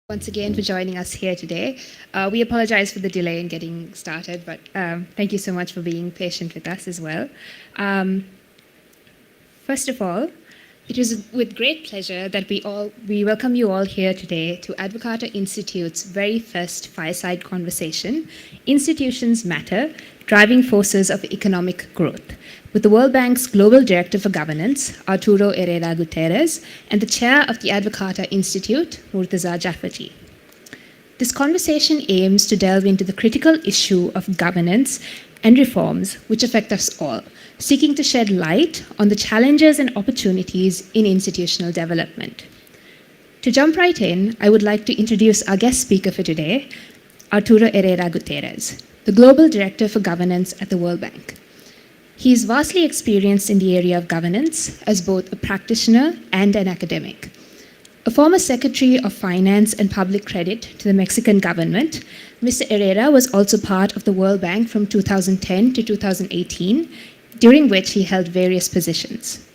once again for joining us here today. We apologize for the delay in getting started, but thank you so much for being patient with us as well. First of all, it is with great pleasure that we welcome you all here today to Advocata Institute's very first Fireside conversation, Institutions Matter, Driving Forces of Economic Growth, with the World Bank's Global Director for Governance, Arturo Herrera Gutiérrez, and the Chair of the Advocata Institute, Murtaza Jafferjee. This conversation aims to delve into the critical issue of governance and reforms which affect us all, seeking to shed light on the challenges and opportunities in institutional development. To jump right in, I would like to introduce our guest speaker for today, Arturo Herrera Gutiérrez, the Global Director for Governance at the World Bank. He is vastly experienced in the area of governance as both a practitioner and an academic. A former Secretary of Finance and Public Credit to the Mexican government, Mr. Herrera was also part of the World Bank from 2010 to 2018, during which he held various positions.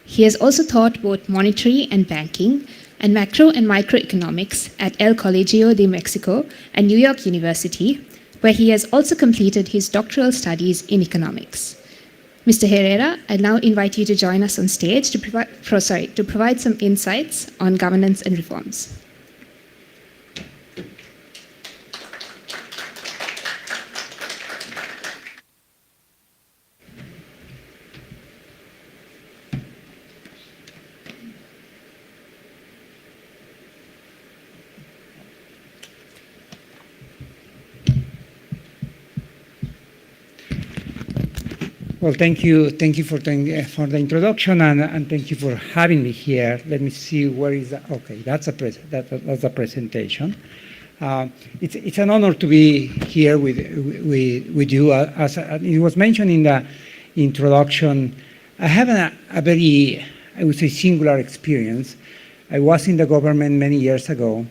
He has also taught both monetary and banking and macro and microeconomics at El Colegio de Mexico and New York University, where he has also completed his doctoral studies in economics. Mr. Herrera, I now invite you to join us on stage to provide some insights on governance and reforms. Well, thank you for the introduction, and thank you for having me here. Let me see where is that. Okay, that's a presentation. It's an honor to be here with you. As it was mentioned in the introduction, I have a very, I would say, singular experience. I was in the government many years ago,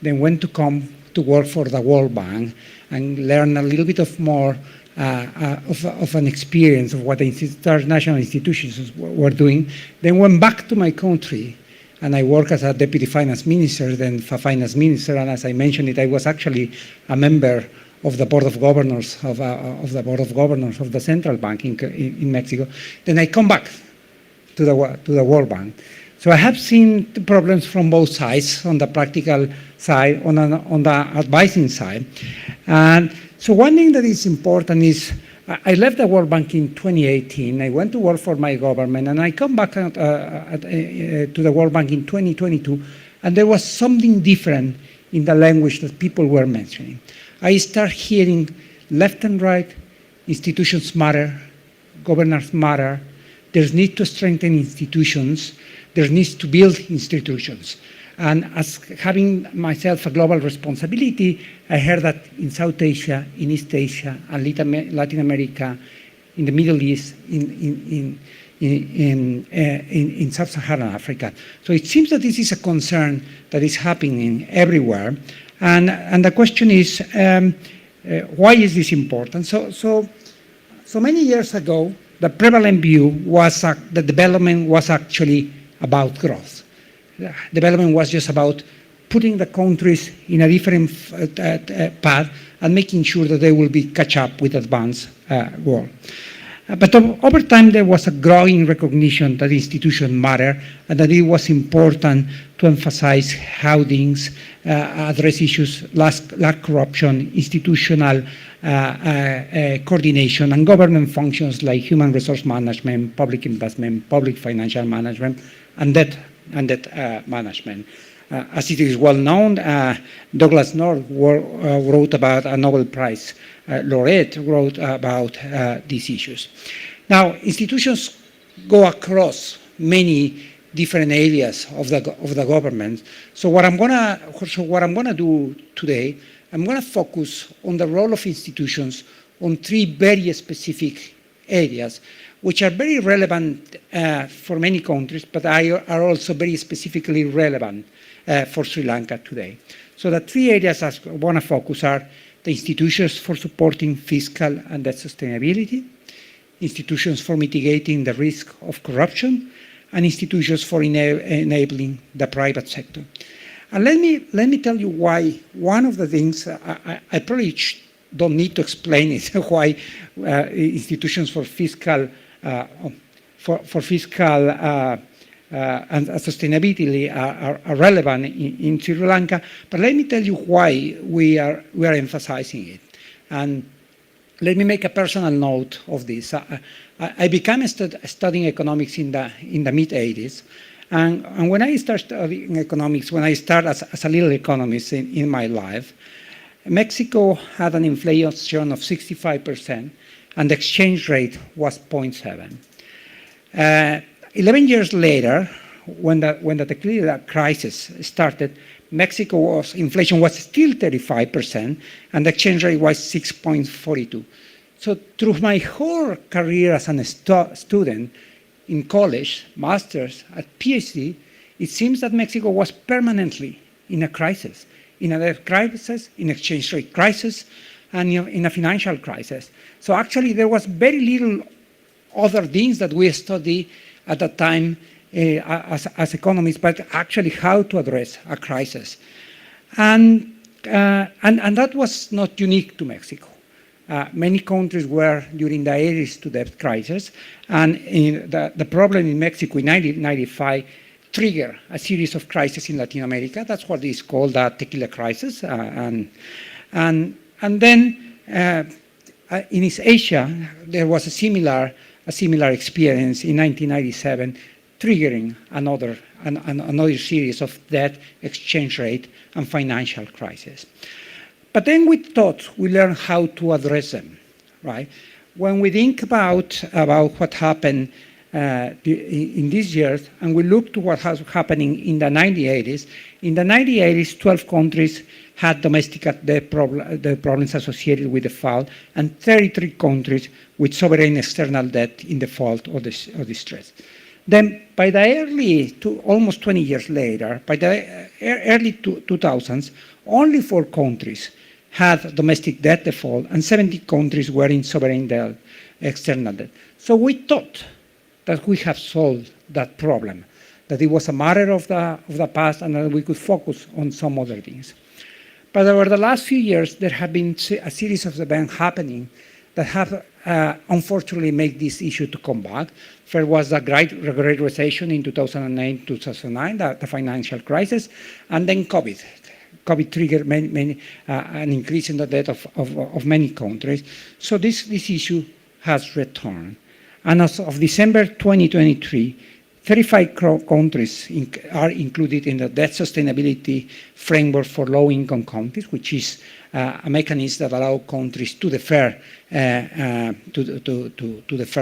then went to work for the World Bank and learn a little bit more of an experience of what the international institutions were doing, then went back to my country, and I worked as a deputy finance minister, then finance minister, and as I mentioned it, I was actually a member of the board of governors of the central bank in Mexico. Then I come back to the World Bank. So I have seen the problems from both sides, on the practical side, on the advising side, and so one thing that is important is I left the World Bank in 2018. I went to work for my government, and I come back to the World Bank in 2022, and there was something different in the language that people were mentioning. I start hearing left and right, institutions matter, governance matter, there's need to strengthen institutions, there needs to build institutions. And as having myself a global responsibility, I heard that in South Asia, in East Asia, and Latin America, in the Middle East, in Sub-Saharan Africa. So it seems that this is a concern that is happening everywhere. And the question is, why is this important? So many years ago, the prevalent view was that development was actually about growth. Development was just about putting the countries in a different path and making sure that they will catch up with advanced world. But over time, there was a growing recognition that institutions matter and that it was important to emphasize how things address issues like corruption, institutional coordination, and government functions like human resource management, public investment, public financial management, and debt management. As it is well known, Douglas North wrote about a Nobel Prize laureate, wrote about these issues. Now, institutions go across many different areas of the government. So what I'm gonna do today, I'm gonna focus on the role of institutions on three very specific areas, which are very relevant for many countries, but are also very specifically relevant for Sri Lanka today. So the three areas I want to focus are the institutions for supporting fiscal and debt sustainability, institutions for mitigating the risk of corruption, and institutions for enabling the private sector. And let me tell you why. One of the things, I probably don't need to explain it, why institutions for fiscal and sustainability are relevant in Sri Lanka. But let me tell you why we are emphasizing it. And let me make a personal note of this. I began studying economics in the mid-'80s. And when I started studying economics, when I started as a little economist in my life, Mexico had an inflation of 65%, and the exchange rate was 0.7. 11 years later, when the tequila crisis started, Mexico's inflation was still 35%, and the exchange rate was 6.42. So through my whole career as a student in college, master's, at PhD, it seems that Mexico was permanently in a crisis, in a debt crisis, in exchange rate crisis, and in a financial crisis. So actually, there was very little other things that we studied at that time as economists, but actually how to address a crisis. And that was not unique to Mexico. Many countries were during the 80s to debt crisis, and the problem in Mexico in 1995 triggered a series of crises in Latin America. That's what is called the tequila crisis. And then in East Asia, there was a similar experience in 1997, triggering another series of debt, exchange rate, and financial crisis. But then we thought we learned how to address them, right? When we think about what happened in these years, and we look to what was happening in the 1980s, in the 1980s, 12 countries had domestic debt problems associated with default, and 33 countries with sovereign external debt in default or distress. Then by the almost 20 years later, by the early 2000s, only 4 countries had domestic debt default, and 70 countries were in sovereign debt, external debt. So we thought that we have solved that problem, that it was a matter of the past, and that we could focus on some other things. But over the last few years, there have been a series of events happening that have unfortunately made this issue to come back. First was the Great Recession in 2008-2009, the financial crisis, and then COVID. COVID triggered an increase in the debt of many countries. So this issue has returned. And as of December 2023, 35 countries are included in the debt sustainability framework for low-income countries, which is a mechanism that allows countries to defer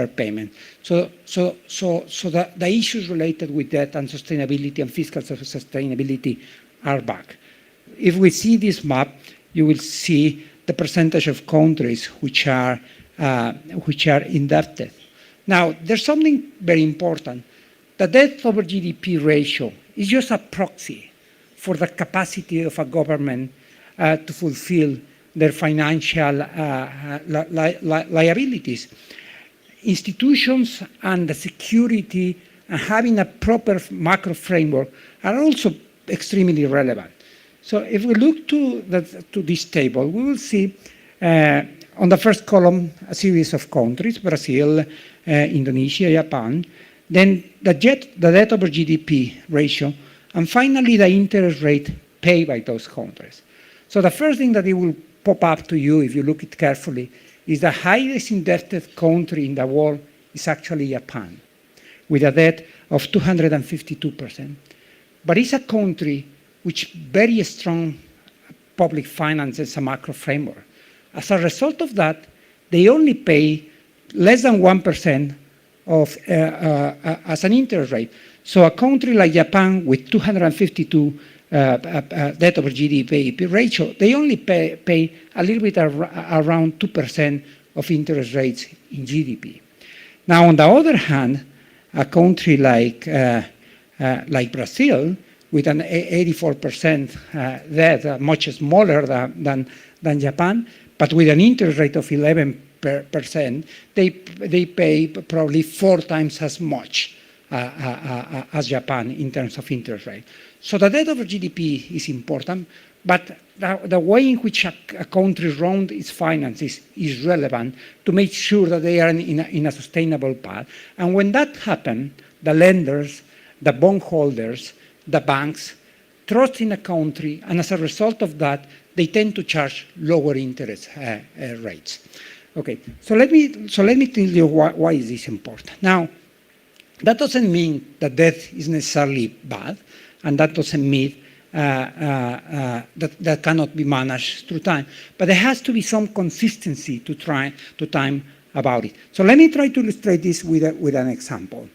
payment. So the issues related with debt and sustainability and fiscal sustainability are back. If we see this map, you will see the percentage of countries which are indebted. Now, there's something very important. The debt over GDP ratio is just a proxy for the capacity of a government to fulfill their financial liabilities. Institutions and the security and having a proper macro framework are also extremely relevant. So if we look to this table, we will see on the first column a series of countries: Brazil, Indonesia, Japan, then the debt over GDP ratio, and finally the interest rate paid by those countries. So the first thing that it will pop up to you if you look at it carefully is the highest indebted country in the world is actually Japan, with a debt of 252%. But it's a country which very strong public finances and macro framework. As a result of that, they only pay less than 1% as an interest rate. So a country like Japan with 252 debt over GDP ratio, they only pay a little bit around 2% of interest rates in GDP. Now, on the other hand, a country like Brazil, with an 84% debt, much smaller than Japan, but with an interest rate of 11%, they pay probably 4 times as much as Japan in terms of interest rate. So the debt over GDP is important, but the way in which a country runs its finances is relevant to make sure that they are in a sustainable path. And when that happens, the lenders, the bondholders, the banks trust in a country, and as a result of that, they tend to charge lower interest rates. Okay, so let me tell you why is this important. Now, that doesn't mean that debt is necessarily bad, and that doesn't mean that cannot be managed through time. But there has to be some consistency to time about it. So let me try to illustrate this with an example.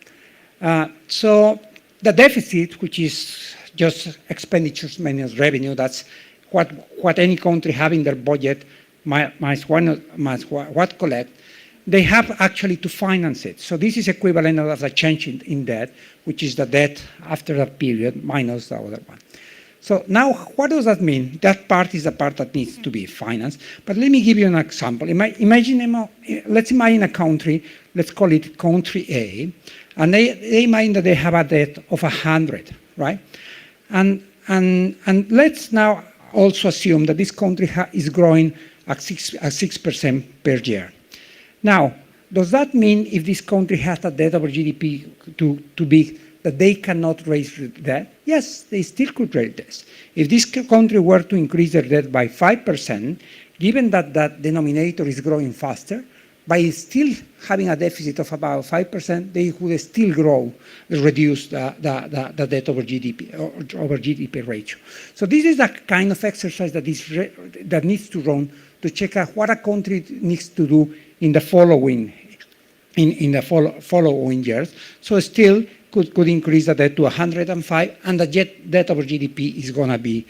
So the deficit, which is just expenditures minus revenue, that's what any country have in their budget minus what collect, they have actually to finance it. So this is equivalent of a change in debt, which is the debt after that period minus the other one. So now, what does that mean? That part is the part that needs to be financed. But let me give you an example. Let's imagine a country, let's call it country A, and they imagine that they have a debt of 100, right? And let's now also assume that this country is growing at 6% per year. Now, does that mean if this country has a debt over GDP too big, that they cannot raise debt? Yes, they still could raise debt. If this country were to increase their debt by 5%, given that that denominator is growing faster, by still having a deficit of about 5%, they would still reduce the debt over GDP ratio. So this is the kind of exercise that needs to run to check out what a country needs to do in the following years. So still could increase the debt to 105, and the debt over GDP is going to be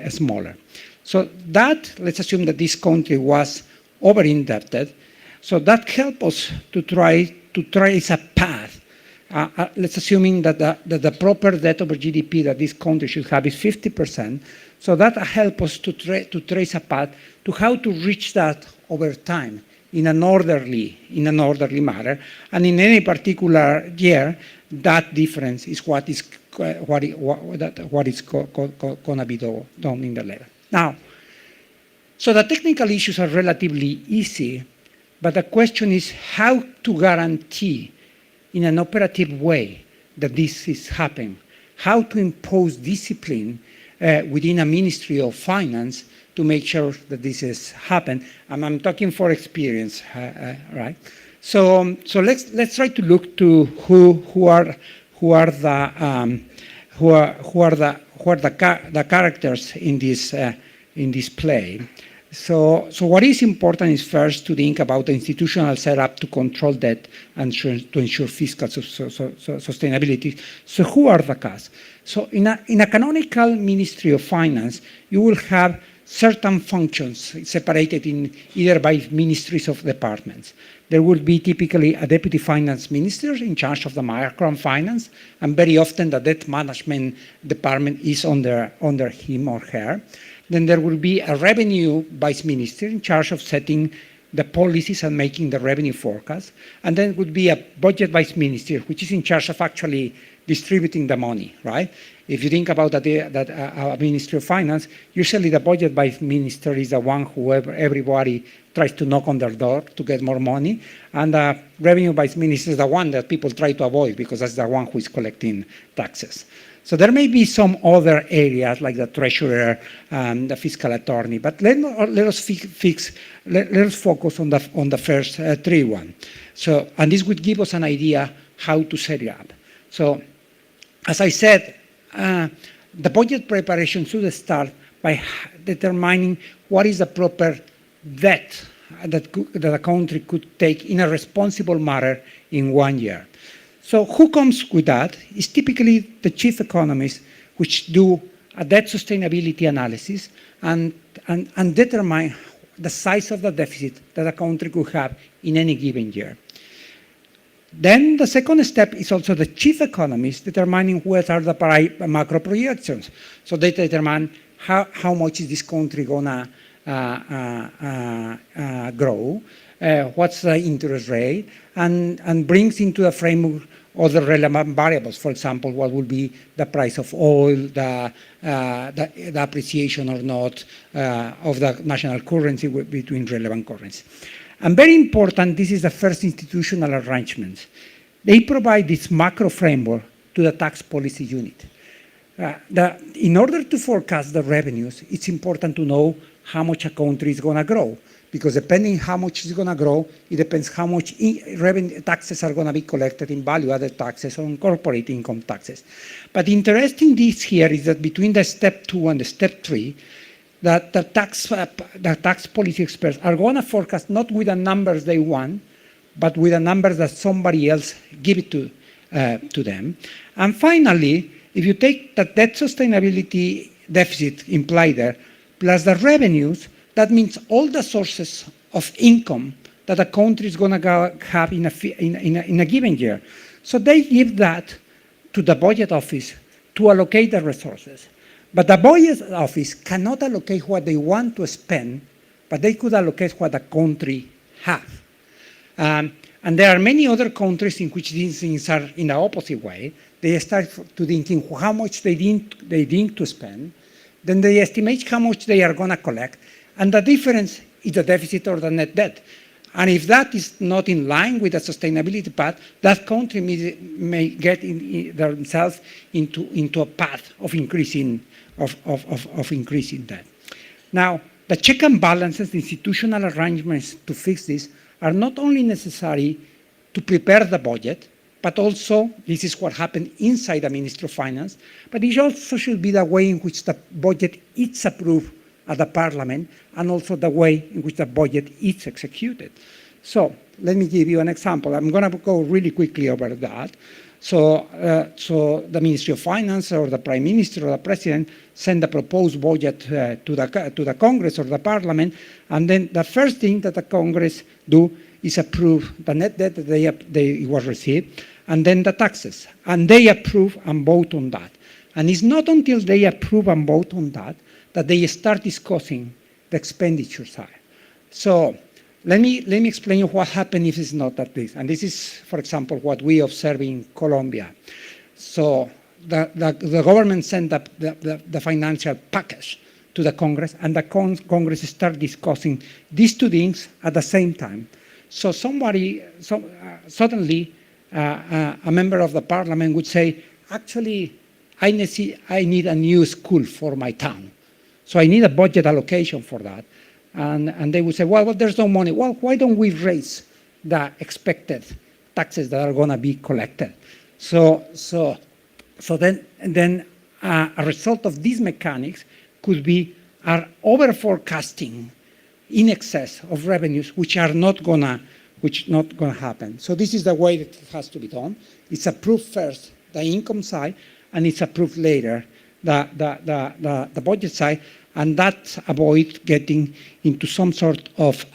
smaller. So that, let's assume that this country was over-indebted. So that helps us to trace a path. Let's assuming that the proper debt over GDP that this country should have is 50%. So that helps us to trace a path to how to reach that over time in an orderly manner. And in any particular year, that difference is what is going to be done in the level. Now, so the technical issues are relatively easy, but the question is how to guarantee in an operative way that this is happening, how to impose discipline within a Ministry of Finance to make sure that this has happened. And I'm talking for experience, right? So let's try to look to who are the characters in this play. So what is important is first to think about the institutional setup to control debt and to ensure fiscal sustainability. So who are the cast? So in a canonical Ministry of Finance, you will have certain functions separated in either by ministries of departments. There will be typically a deputy finance minister in charge of the microfinance, and very often the debt management department is under him or her. Then there will be a revenue vice minister in charge of setting the policies and making the revenue forecast. And then would be a budget vice minister, which is in charge of actually distributing the money, right? If you think about that Ministry of Finance, usually the budget vice minister is the one who everybody tries to knock on their door to get more money. And the revenue vice minister is the one that people try to avoid because that's the one who is collecting taxes. So there may be some other areas like the treasurer and the fiscal attorney, but let us focus on the first three one. So, and this would give us an idea how to set it up. So, as I said, the budget preparation should start by determining what is the proper debt that a country could take in a responsible manner in 1 year. So who comes with that is typically the chief economists, which do a debt sustainability analysis and determine the size of the deficit that a country could have in any given year. Then the second step is also the chief economist determining what are the macro projections. So they determine how much is this country gonna grow, what's the interest rate, and brings into the framework other relevant variables. For example, what will be the price of oil, the appreciation or not of the national currency between relevant currencies. And very important, this is the first institutional arrangement. They provide this macro framework to the tax policy unit. In order to forecast the revenues, it's important to know how much a country is going to grow, because depending how much it's going to grow, it depends how much revenue taxes are going to be collected in value-added taxes or corporate income taxes. But interesting this here is that between the step 2 and the step 3, that the tax policy experts are going to forecast not with the numbers they want, but with the numbers that somebody else give it to them. And finally, if you take the debt sustainability deficit implied there, plus the revenues, that means all the sources of income that a country is going to have in a given year. So they give that to the budget office to allocate the resources. But the budget office cannot allocate what they want to spend, but they could allocate what the country has. And there are many other countries in which these things are in the opposite way. They start to thinking how much they think to spend, then they estimate how much they are going to collect, and the difference is the deficit or the net debt. And if that is not in line with the sustainability path, that country may get themselves into a path of increasing debt. Now, the check and balances, the institutional arrangements to fix this are not only necessary to prepare the budget, but also, this is what happened inside the Ministry of Finance, but it also should be the way in which the budget is approved at the Parliament, and also the way in which the budget is executed. So let me give you an example. I'm going to go really quickly over that. So the Ministry of Finance or the Prime Minister or the President send the proposed budget to the Congress or the Parliament, and then the first thing that the Congress do is approve the net debt that they was received, and then the taxes, and they approve and vote on that. And it's not until they approve and vote on that that they start discussing the expenditure side. So let me explain you what happens if it's not that this. And this is, for example, what we observe in Colombia. So the government sent up the financial package to the Congress, and the Congress start discussing these two things at the same time. So suddenly a member of the Parliament would say, actually, I need a new school for my town. So I need a budget allocation for that. And they would say, well, there's no money. Well, why don't we raise the expected taxes that are going to be collected? So then a result of these mechanics could be our over forecasting in excess of revenues, which not going to happen. So this is the way that it has to be done. It's approved first, the income side, and it's approved later, the budget side, and that avoids getting into some sort of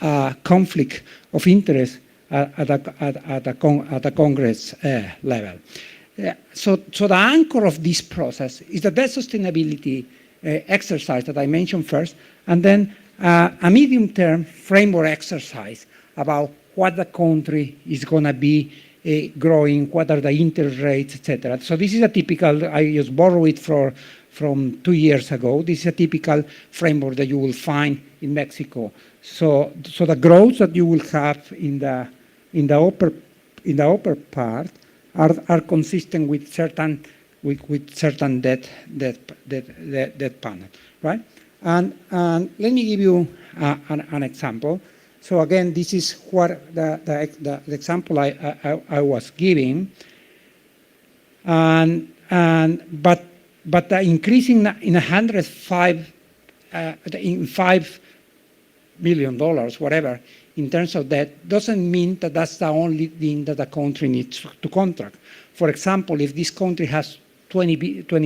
conflict of interest at the Congress level. So the anchor of this process is the debt sustainability exercise that I mentioned first, and then a medium-term framework exercise about what the country is going to be growing, what are the interest rates, etc. So this is a typical, I just borrow it from 2 years ago. This is a typical framework that you will find in Mexico. So the growth that you will have in the upper part are consistent with certain debt panel, right? And let me give you an example. So again, this is what the example I was giving, but the increase in $105 in $5 million, whatever, in terms of debt, doesn't mean that that's the only thing that the country needs to contract. For example, if this country has 20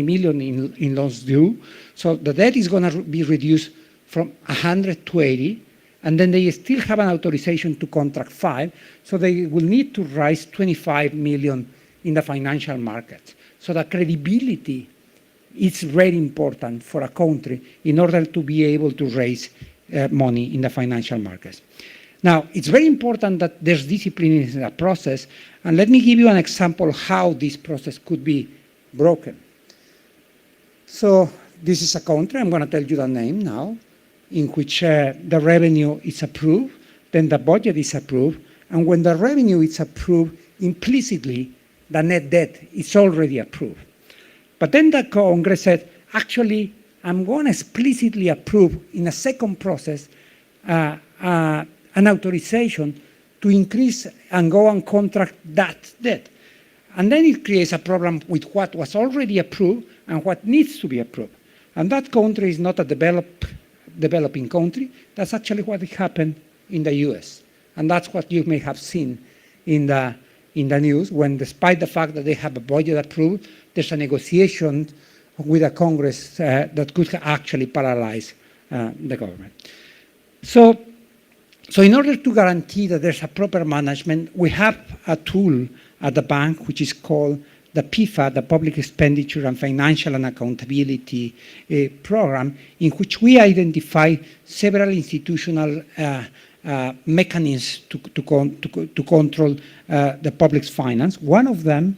million in loans due, so the debt is going to be reduced from 100 to 80, and then they still have an authorization to contract 5, so they will need to raise 25 million in the financial markets. So the credibility is very important for a country in order to be able to raise money in the financial markets. Now, it's very important that there's discipline in the process, and let me give you an example how this process could be broken. So this is a country, I'm going to tell you the name now, in which the revenue is approved, then the budget is approved, and when the revenue is approved, implicitly, the net debt is already approved. But then the Congress said, actually, I'm going to explicitly approve in a second process an authorization to increase and go and contract that debt. And then it creates a problem with what was already approved and what needs to be approved. And that country is not a developing country. That's actually what happened in the US. And that's what you may have seen in the news, when despite the fact that they have a budget approved, there's a negotiation with a Congress that could actually paralyze the government. So in order to guarantee that there's a proper management, we have a tool at the bank which is called the PIFA, the Public Expenditure and Financial and Accountability Program, in which we identify several institutional mechanisms to control the public's finance. One of them,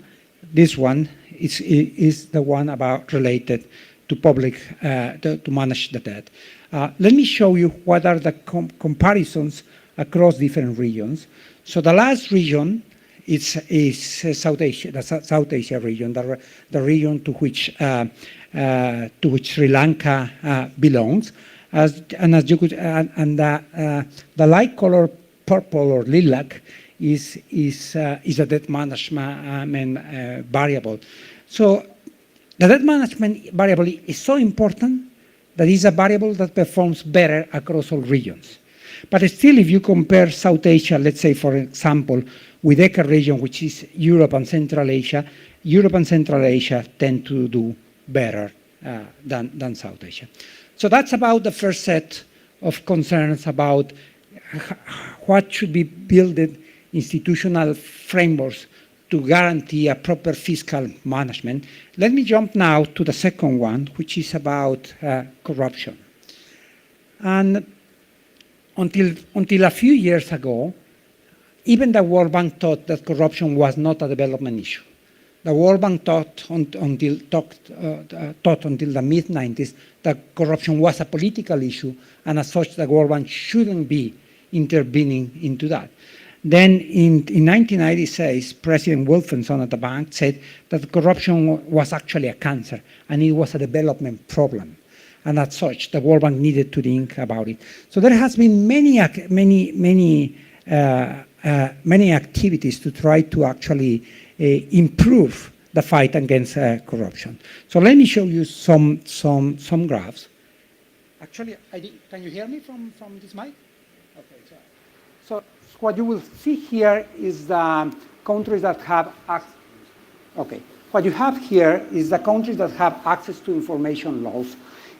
this one, is the one about related to public, to manage the debt. Let me show you what are the comparisons across different regions. So the last region is South Asia, the South Asia region, the region to which Sri Lanka belongs. The light color purple or lilac is a debt management variable. So the debt management variable is so important that it's a variable that performs better across all regions. But still, if you compare South Asia, let's say, for example, with ECA region, which is Europe and Central Asia tend to do better than South Asia. So that's about the first set of concerns about what should be built institutional frameworks to guarantee a proper fiscal management. Let me jump now to the second one, which is about corruption. And until a few years ago, even the World Bank thought that corruption was not a development issue. The World Bank thought until the mid-90s that corruption was a political issue, and as such, the World Bank shouldn't be intervening into that. Then in 1996, President Wilkinson at the bank said that corruption was actually a cancer, and it was a development problem. And as such, the World Bank needed to think about it. So there has been many activities to try to actually improve the fight against corruption. So let me show you some graphs. Actually, can you hear me from this mic? Okay. So what you will see here is the countries that have access. Okay. What you have here is the countries that have access to information laws.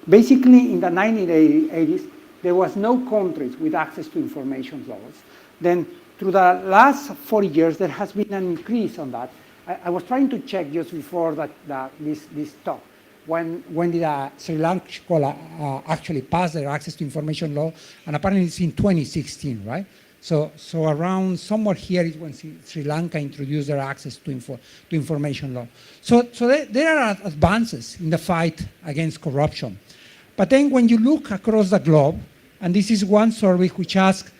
Basically, in the 1980s, there was no countries with access to information laws. Then, through the last 40 years, there has been an increase on that. I was trying to check just before this talk. When did Sri Lanka actually pass their access to information law? And apparently it's in 2016, right? So around somewhere here is when Sri Lanka introduced their access to information law. So there are advances in the fight against corruption. But then when you look across the globe, and this is one survey which asks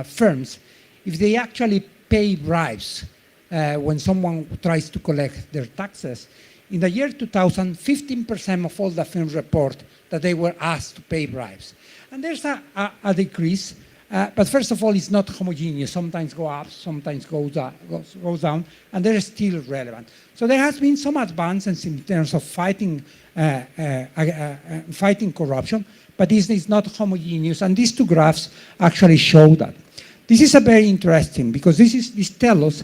firms if they actually pay bribes when someone tries to collect their taxes. In the year 2000, 15% of all the firms report that they were asked to pay bribes. And there's a decrease, but first of all, it's not homogeneous. Sometimes go up, sometimes goes down, and they're still relevant. So there has been some advances in terms of fighting corruption, but this is not homogeneous, and these two graphs actually show that. This is a very interesting, because this tells us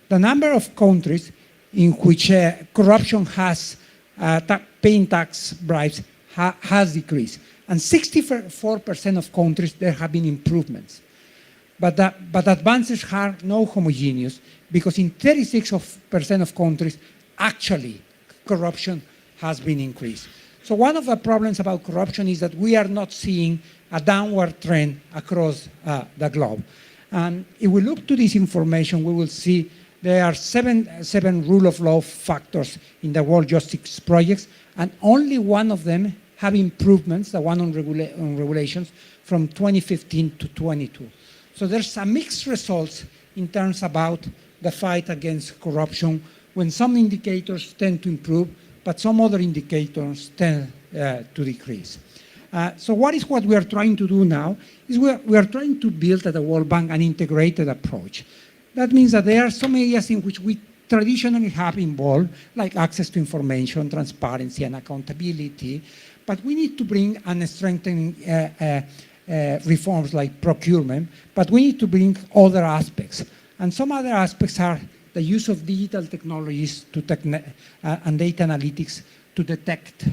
the number of countries in which corruption has, paying tax bribes has decreased. And 64% of countries, there have been improvements. But advances are no homogeneous, because in 36% of countries, actually, corruption has been increased. So one of the problems about corruption is that we are not seeing a downward trend across the globe. And if we look to this information, we will see there are seven rule of law factors in the World Justice Projects, and only one of them have improvements, the one on regulations, from 2015 to 22. So there's a mixed results in terms about the fight against corruption, when some indicators tend to improve, but some other indicators tend to decrease. So what we are trying to do now is we are trying to build at the World Bank an integrated approach. That means that there are some areas in which we traditionally have involved, like access to information, transparency, and accountability, but we need to bring and strengthen reforms like procurement, but we need to bring other aspects. And some other aspects are the use of digital technologies and data analytics to detect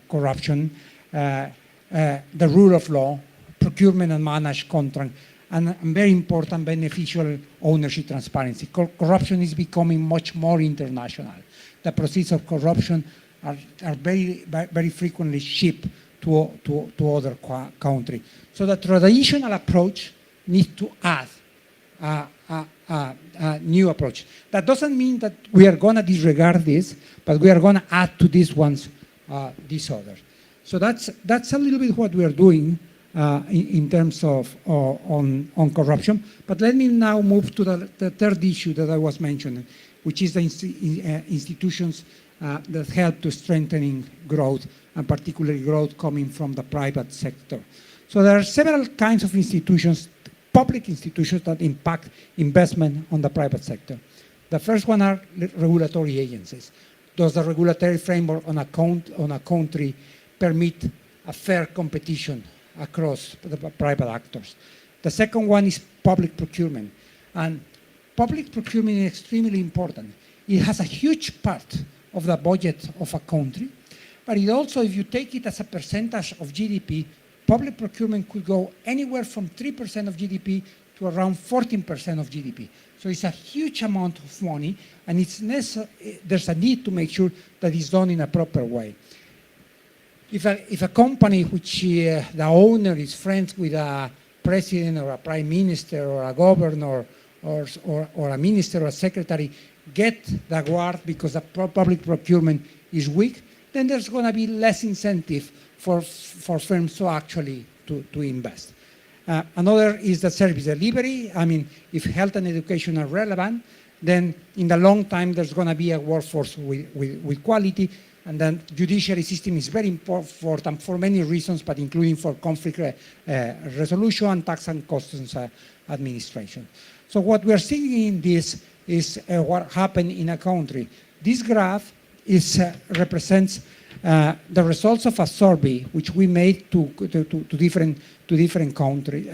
corruption, the rule of law, procurement and managed contract, and very important, beneficial ownership transparency. Corruption is becoming much more international. The proceeds of corruption are very frequently shipped to other countries. So the traditional approach needs to add a new approach. That doesn't mean that we are going to disregard this, but we are going to add to these ones these others. So that's a little bit what we are doing in terms of on corruption. But let me now move to the third issue that I was mentioning, which is the institutions that help to strengthening growth, and particularly growth coming from the private sector. So there are several kinds of institutions, public institutions, that impact investment on the private sector. The first one are regulatory agencies. Does the regulatory framework on a country permit a fair competition across the private actors? The second one is public procurement. And public procurement is extremely important. It has a huge part of the budget of a country, but it also, if you take it as a percentage of GDP, public procurement could go anywhere from 3% of GDP to around 14% of GDP. So it's a huge amount of money, and there's a need to make sure that it's done in a proper way. If a company which the owner is friends with a president or a prime minister or a governor or a minister or a secretary get the award because the public procurement is weak, then there's going to be less incentive for firms to actually to invest. Another is the service delivery. I mean, if health and education are relevant, then in the long time there's going to be a workforce with quality. And then judiciary system is very important for many reasons, but including for conflict resolution and tax and customs administration. So what we are seeing in this is what happened in a country. This graph represents the results of a survey which we made to different country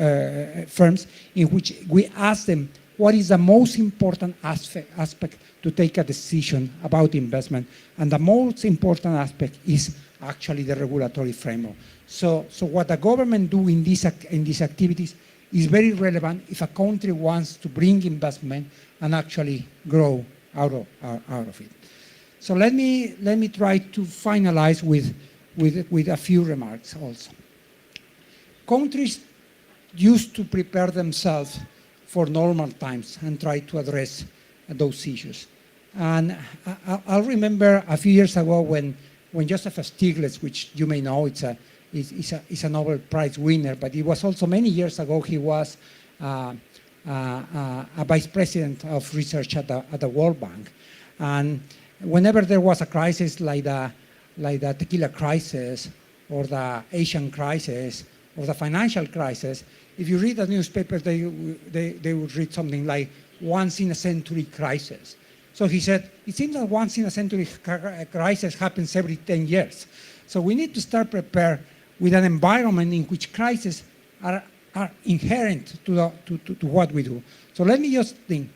firms, in which we asked them what is the most important aspect to take a decision about investment. And the most important aspect is actually the regulatory framework. So what the government do in these activities is very relevant if a country wants to bring investment and actually grow out of it. So let me try to finalize with a few remarks also. Countries used to prepare themselves for normal times and try to address those issues. And I'll remember a few years ago when Joseph Stiglitz, which you may know, is a Nobel Prize winner, but it was also many years ago he was a vice president of research at the World Bank. And whenever there was a crisis like the tequila crisis or the Asian crisis or the financial crisis, if you read the newspapers, they would read something like once in a century crisis. So he said, it seems that once in a century crisis happens every 10 years. So we need to start prepared with an environment in which crises are inherent to what we do. So let me just think.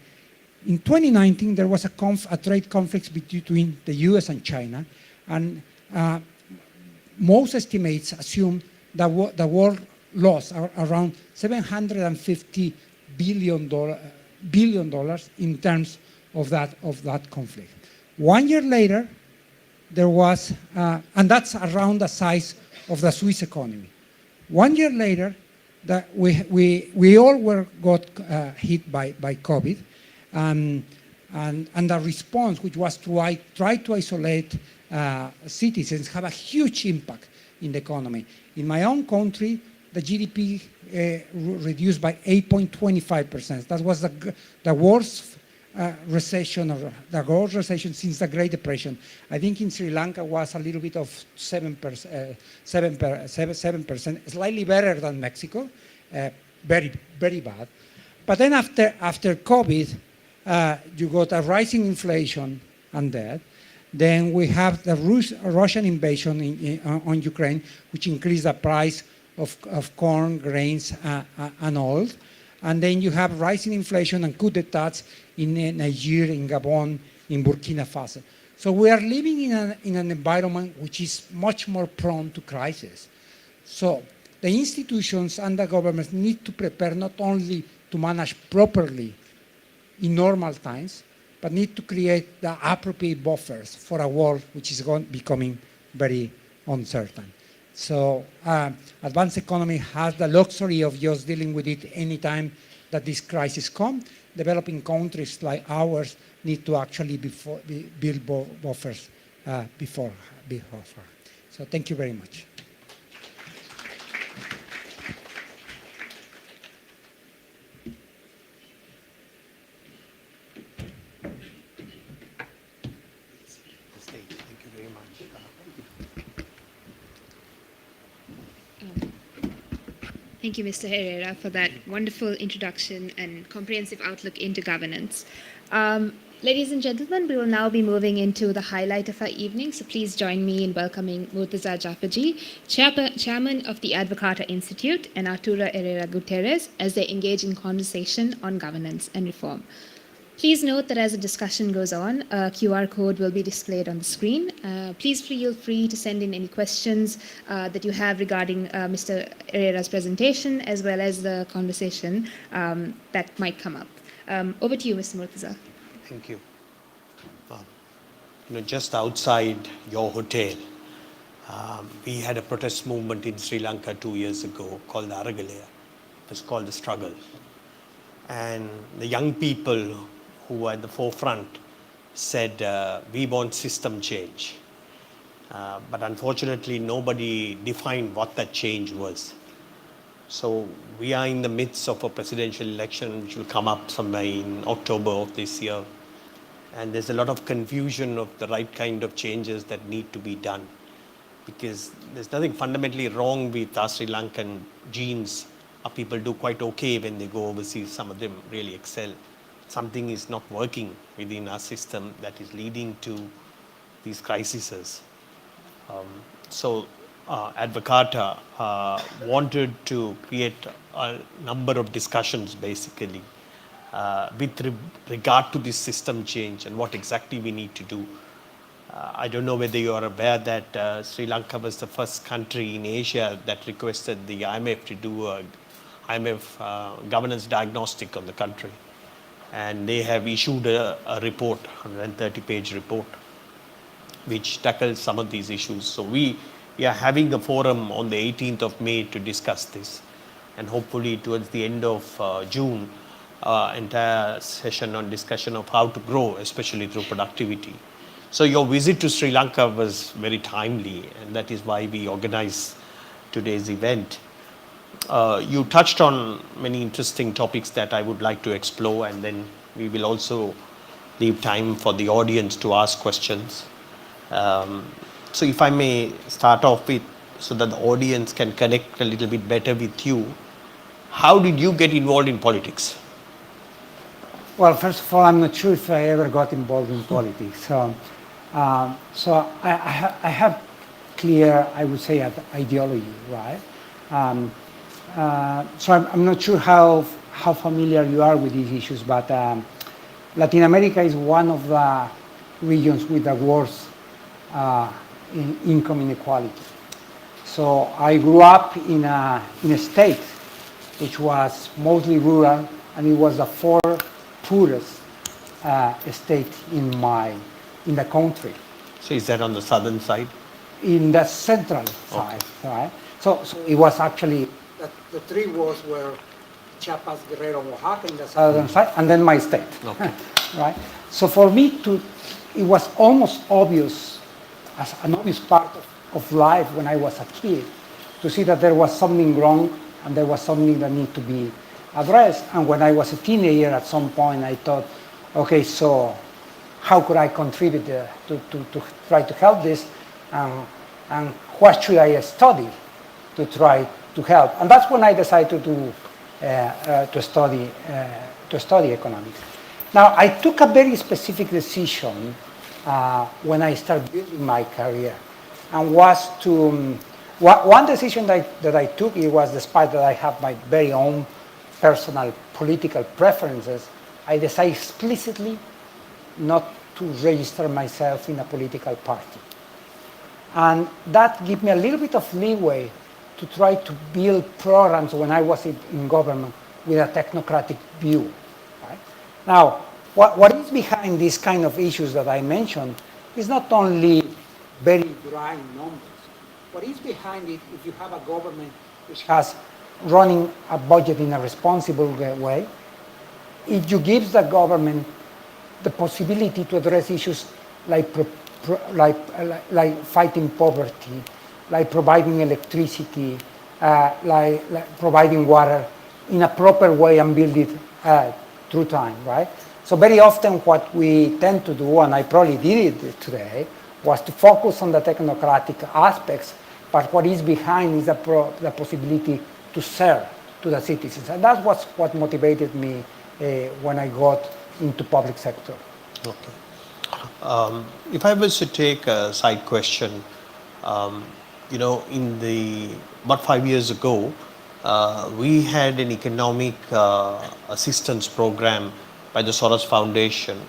In 2019, there was a trade conflict between the US and China, and most estimates assume that the world lost around $750 billion in terms of that conflict. 1 year later, there was, and that's around the size of the Swiss economy. 1 year later, we all got hit by COVID, and the response, which was to try to isolate citizens, have a huge impact in the economy. In my own country, the GDP reduced by 8.25%. That was the worst recession, or the worst recession since the Great Depression. I think in Sri Lanka was a little bit of 7%, slightly better than Mexico, very, very bad. But then after COVID, you got a rising inflation and debt. Then we have the Russian invasion on Ukraine, which increased the price of corn, grains, and oil. And then you have rising inflation and coup d'etats in Niger, in Gabon, in Burkina Faso. So we are living in an environment which is much more prone to crisis. So the institutions and the governments need to prepare not only to manage properly in normal times, but need to create the appropriate buffers for a world which is becoming very uncertain. So advanced economy has the luxury of just dealing with it anytime that this crisis comes. Developing countries like ours need to actually build buffers before. So thank you very much. Thank you, Mr. Herrera, for that wonderful introduction and comprehensive outlook into governance. Ladies and gentlemen, we will now be moving into the highlight of our evening, so please join me in welcoming Murtaza Jafferjee, Chairman of the Advocata Institute, and Arturo Herrera Gutiérrez as they engage in conversation on governance and reform. Please note that as the discussion goes on, a QR code will be displayed on the screen. Please feel free to send in any questions that you have regarding Mr. Herrera's presentation, as well as the conversation that might come up. Over to you, Mr. Murtaza. Thank you. Just outside your hotel, we had a protest movement in Sri Lanka 2 years ago called the Aragalaya. It was called the Struggle. And the young people who were at the forefront said, we want system change. But unfortunately, nobody defined what that change was. So we are in the midst of a presidential election which will come up somewhere in October of this year. And there's a lot of confusion of the right kind of changes that need to be done. Because there's nothing fundamentally wrong with our Sri Lankan genes. Our people do quite okay when they go overseas. Some of them really excel. Something is not working within our system that is leading to these crises. So Advocata wanted to create a number of discussions basically with regard to this system change and what exactly we need to do. I don't know whether you are aware that Sri Lanka was the first country in Asia that requested the IMF to do a IMF governance diagnostic on the country. And they have issued a report, 130-page report, which tackles some of these issues. So we are having a forum on the 18th of May to discuss this. And hopefully towards the end of June, entire session on discussion of how to grow, especially through productivity. So your visit to Sri Lanka was very timely, and that is why we organized today's event. You touched on many interesting topics that I would like to explore, and then we will also leave time for the audience to ask questions. So if I may start off with, so that the audience can connect a little bit better with you, how did you get involved in politics? Well, first of all, I'm not sure if I ever got involved in politics. So I have clear, I would say, ideology, right? So I'm not sure how familiar you are with these issues, but Latin America is one of the regions with the worst in income inequality. So I grew up in a state which was mostly rural, and it was the fourth poorest state in the country. So is that on the southern side? In the central side, right? So it was actually, the three wars were Chiapas, Guerrero, Oaxaca in the southern side, and then my state. Okay. Right? So for me, it was almost obvious, as an obvious part of life when I was a kid, to see that there was something wrong and there was something that needed to be addressed. And when I was a teenager, at some point, I thought, okay, so how could I contribute to try to help this? And what should I study to try to help? And that's when I decided to study economics. Now, I took a very specific decision when I started building my career, and was to one decision that I took. It was, despite that I have my very own personal political preferences, I decided explicitly not to register myself in a political party. And that gave me a little bit of leeway to try to build programs when I was in government with a technocratic view. Right? Now, what is behind these kind of issues that I mentioned is not only very dry numbers. What is behind it, if you have a government which has running a budget in a responsible way, it gives the government the possibility to address issues like fighting poverty, like providing electricity, like providing water in a proper way and build it through time, right? So very often what we tend to do, and I probably did it today, was to focus on the technocratic aspects, but what is behind is the possibility to serve to the citizens. And that was what motivated me when I got into public sector. Okay. If I was to take a side question, about 5 years ago, we had an economic assistance program by the Soros Foundation,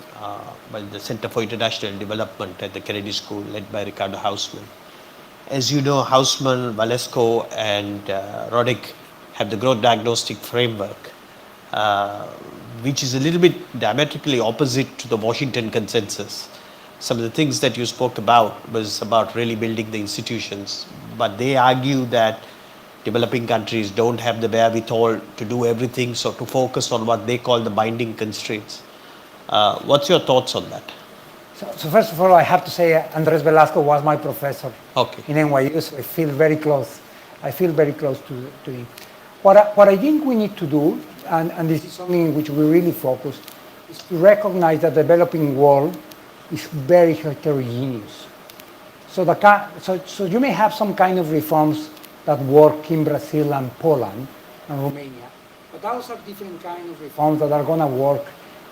by the Center for International Development at the Kennedy School, led by Ricardo Hausman. As you know, Hausman, Valesco, and Roddick have the growth diagnostic framework, which is a little bit diametrically opposite to the Washington consensus. Some of the things that you spoke about was about really building the institutions, but they argue that developing countries don't have the wherewithal to do everything, so to focus on what they call the binding constraints. What's your thoughts on that? So first of all, I have to say Andres Velasco was my professor in NYU, so I feel very close. To him. What I think we need to do, and this is something in which we really focus, is to recognize that the developing world is very heterogeneous. So you may have some kind of reforms that work in Brazil and Poland and Romania, but those are different kind of reforms that are going to work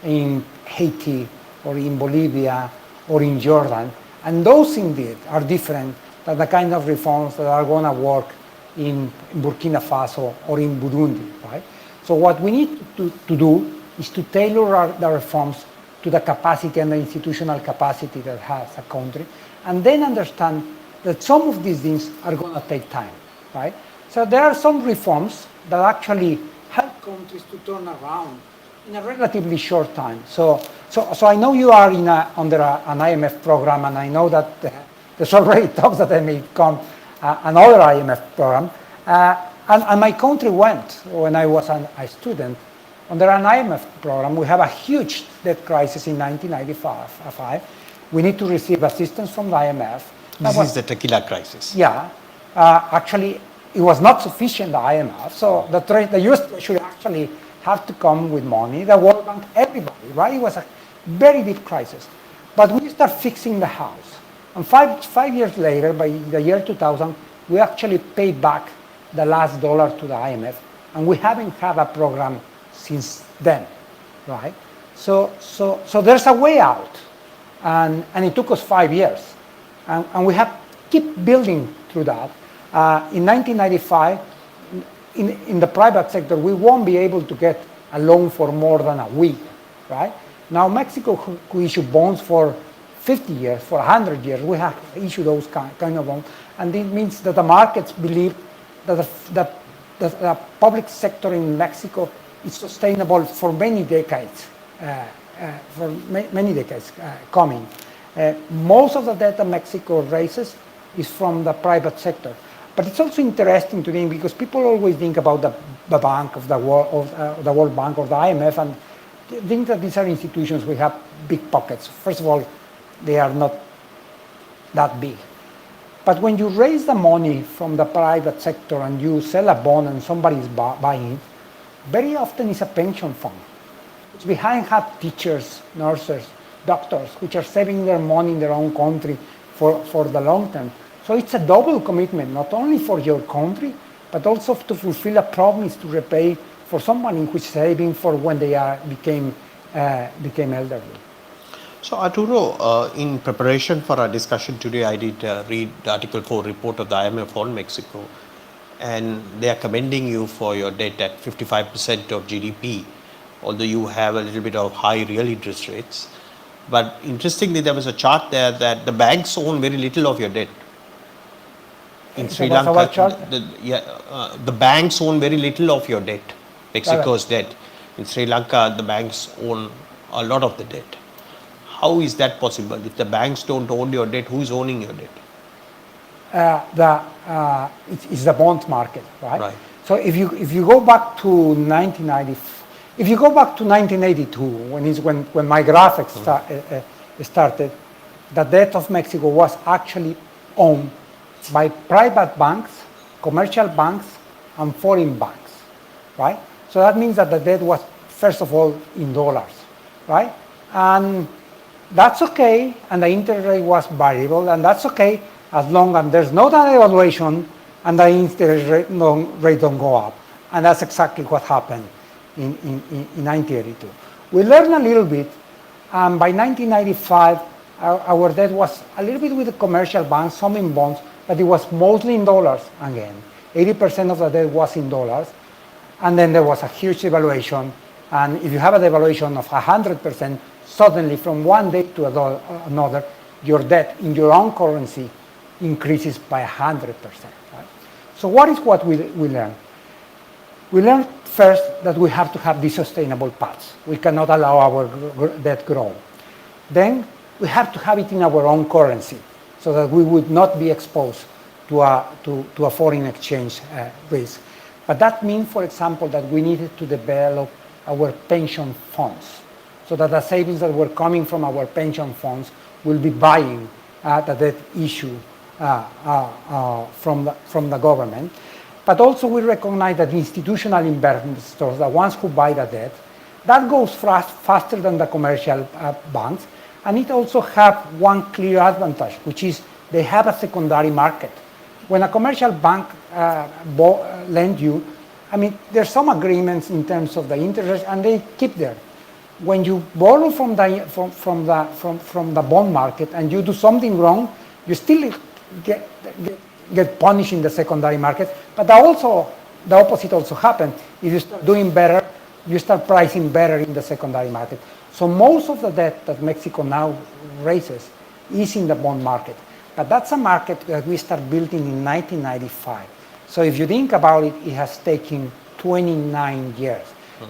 in Haiti or in Bolivia or in Jordan, and those indeed are different than the kind of reforms that are going to work in Burkina Faso or in Burundi, right? So what we need to do is to tailor the reforms to the capacity and the institutional capacity that has a country, and then understand that some of these things are going to take time, right? So there are some reforms that actually help countries to turn around in a relatively short time. So I know you are under an IMF program, and I know that there's already talks that there may come another IMF program. And my country went, when I was a student, under an IMF program. We have a huge debt crisis in 1995. We need to receive assistance from the IMF. This is the tequila crisis. Yeah. Actually, it was not sufficient, the IMF. So the US Treasury actually have to come with money. The World Bank, everybody, right? It was a very deep crisis. But we start fixing the house. And five years later, by the year 2000, we actually paid back the last dollar to the IMF, and we haven't had a program since then, right? So there's a way out, and it took us 5 years, and we have to keep building through that. In 1995, in the private sector, we won't be able to get a loan for more than a week, right? Now Mexico could issue bonds for 50 years, for 100 years. We have issued those kind of bonds, and it means that the markets believe that the public sector in Mexico is sustainable for many decades, coming. Most of the debt that Mexico raises is from the private sector. But it's also interesting to think because people always think about the bank of the World Bank or the IMF and think that these are institutions we have big pockets. First of all, they are not that big. But when you raise the money from the private sector and you sell a bond and somebody is buying it, very often it's a pension fund. Which behind have teachers, nurses, doctors, which are saving their money in their own country for the long term. So it's a double commitment, not only for your country, but also to fulfill a promise to repay for someone who is saving for when they became elderly. So Arturo, in preparation for our discussion today, I did read the Article 4 report of the IMF on Mexico, and they are commending you for your debt at 55% of GDP, although you have a little bit of high real interest rates. But interestingly, there was a chart there that the banks own very little of your debt. In Sri Lanka, the banks own very little of your debt, Mexico's debt. In Sri Lanka, the banks own a lot of the debt. How is that possible? If the banks don't own your debt, who is owning your debt? It's the bond market, right? Right. So if you go back to 1982, when my graphics started, the debt of Mexico was actually owned by private banks, commercial banks, and foreign banks, right? So that means that the debt was, first of all, in dollars, right? And that's okay, and the interest rate was variable, and that's okay as long as there's no devaluation and the interest rate don't go up. And that's exactly what happened in 1982. We learned a little bit, and by 1995, our debt was a little bit with the commercial banks, some in bonds, but it was mostly in dollars again. 80% of the debt was in dollars, and then there was a huge devaluation, and if you have a devaluation of 100%, suddenly from one day to another, your debt in your own currency increases by 100%. Right? So what we learned? We learned first that we have to have these sustainable paths. We cannot allow our debt grow. Then we have to have it in our own currency so that we would not be exposed to a foreign exchange risk. But that means, for example, that we needed to develop our pension funds so that the savings that were coming from our pension funds will be buying the debt issue from the government. But also we recognize that institutional investors, the ones who buy the debt, that goes faster than the commercial banks, and it also has one clear advantage, which is they have a secondary market. When a commercial bank lends you, I mean, there's some agreements in terms of the interest, and they keep there. When you borrow from the bond market and you do something wrong, you still get punished in the secondary market. But the opposite also happens. If you start doing better, you start pricing better in the secondary market. So most of the debt that Mexico now raises is in the bond market. But that's a market that we start building in 1995. So if you think about it, it has taken 29 years.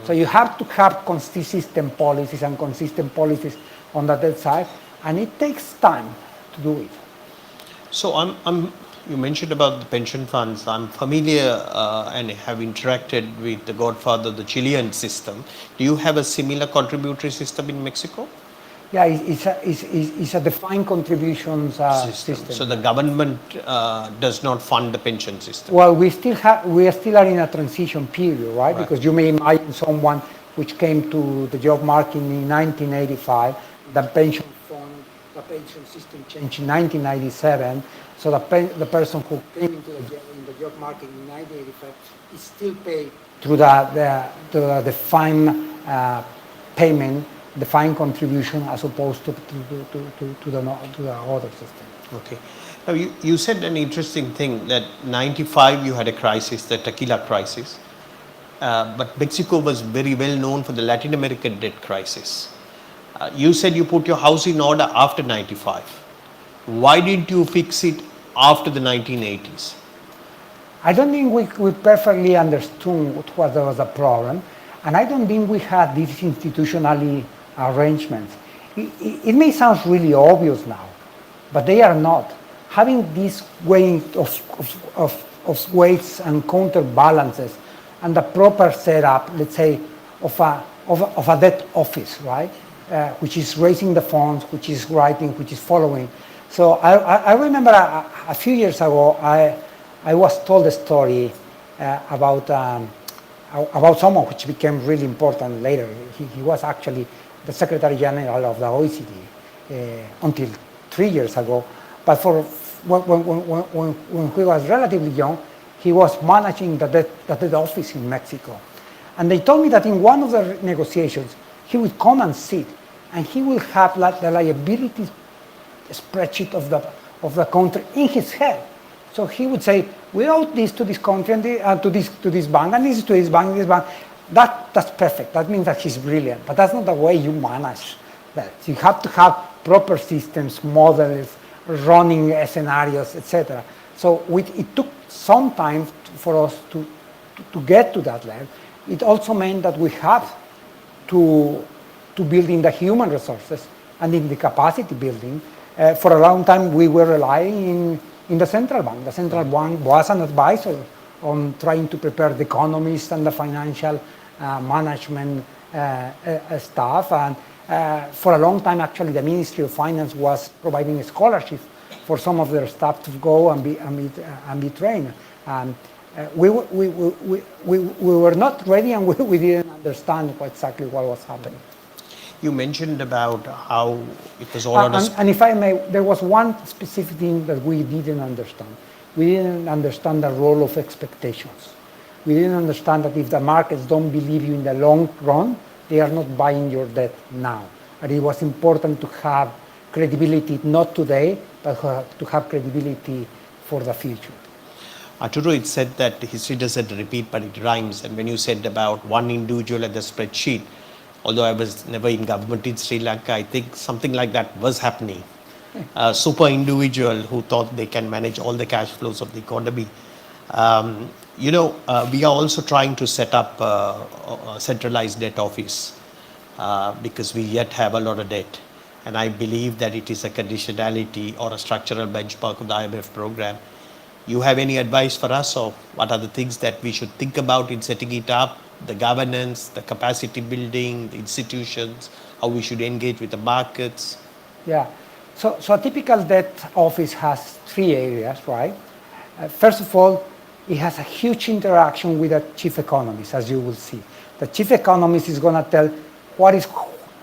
So you have to have consistent policies and consistent policies on the debt side, and it takes time to do it. So you mentioned about the pension funds. I'm familiar and have interacted with the godfather of the Chilean system. Do you have a similar contributory system in Mexico? Yeah, it's a defined contributions system. So the government does not fund the pension system. Well, we still are in a transition period, right? Because you may imagine someone which came to the job market in 1985, the pension system changed in 1997. So the person who came into the job market in 1985 is still paid through the defined payment, defined contribution, as opposed to the other system. Okay. Now you said an interesting thing that 95 you had a crisis, the tequila crisis, but Mexico was very well known for the Latin American debt crisis. You said you put your house in order after 95. Why didn't you fix it after the 1980s? I don't think we perfectly understood what was the problem, and I don't think we had these institutionally arrangements. It may sound really obvious now, but they are not. Having this way of of weights and counterbalances, and the proper setup, let's say, of a debt office, right? Which is raising the funds, which is writing, which is following. So I remember a few years ago, I was told a story about someone which became really important later. He was actually the Secretary General of the OECD until 3 years ago. But when he was relatively young, he was managing the debt office in Mexico. And they told me that in one of the negotiations, he would come and sit, and he will have the liability spreadsheet of the country in his head. So he would say, we owe this to this country and to this bank, and this is to this bank, this bank. That's perfect. That means that he's brilliant. But that's not the way you manage that. You have to have proper systems, models, running scenarios, etc. So it took some time for us to get to that level. It also meant that we have to build in the human resources and in the capacity building. For a long time, we were relying in the central bank. The central bank was an advisor on trying to prepare the economists and the financial management staff. And for a long time, actually, the Ministry of Finance was providing scholarships for some of their staff to go and be trained. We were not ready, and we didn't understand exactly what was happening. You mentioned about how it was all on and if I may, there was one specific thing that we didn't understand. We didn't understand the role of expectations. We didn't understand that if the markets don't believe you in the long run, they are not buying your debt now. And it was important to have credibility, not today, but to have credibility for the future. Arturo, it said that history doesn't repeat, but it rhymes. And when you said about one individual at the spreadsheet, although I was never in government in Sri Lanka, I think something like that was happening. A super individual who thought they can manage all the cash flows of the economy. We are also trying to set up a centralized debt office because we yet have a lot of debt. And I believe that it is a conditionality or a structural benchmark of the IMF program. You have any advice for us, or what are the things that we should think about in setting it up? The governance, the capacity building, the institutions, how we should engage with the markets? Yeah. So a typical debt office has 3 areas, right? First of all, it has a huge interaction with the chief economist, as you will see. The chief economist is going to tell what is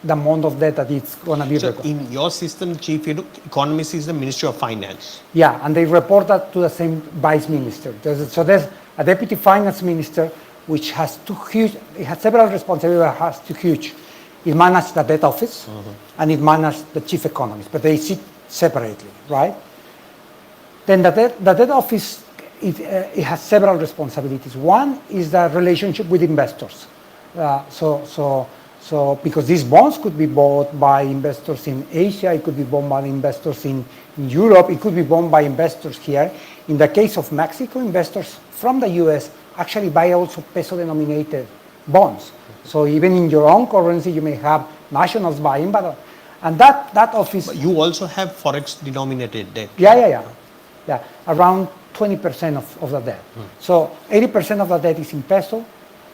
the amount of debt that it's going to be. So in your system, chief economist is the Ministry of Finance. Yeah, and they report that to the same vice minister. So there's a deputy finance minister, which has it has several responsibilities, but has two huge. It manages the debt office, and it manages the chief economist, but they sit separately, right? Then the debt office, it has several responsibilities. One is the relationship with investors. So because these bonds could be bought by investors in Asia, it could be bought by investors in Europe, it could be bought by investors here. In the case of Mexico, investors from the US actually buy also peso-denominated bonds. So even in your own currency, you may have nationals buying, and that office. But you also have forex-denominated debt. Yeah. Around 20% of the debt. So 80% of the debt is in peso,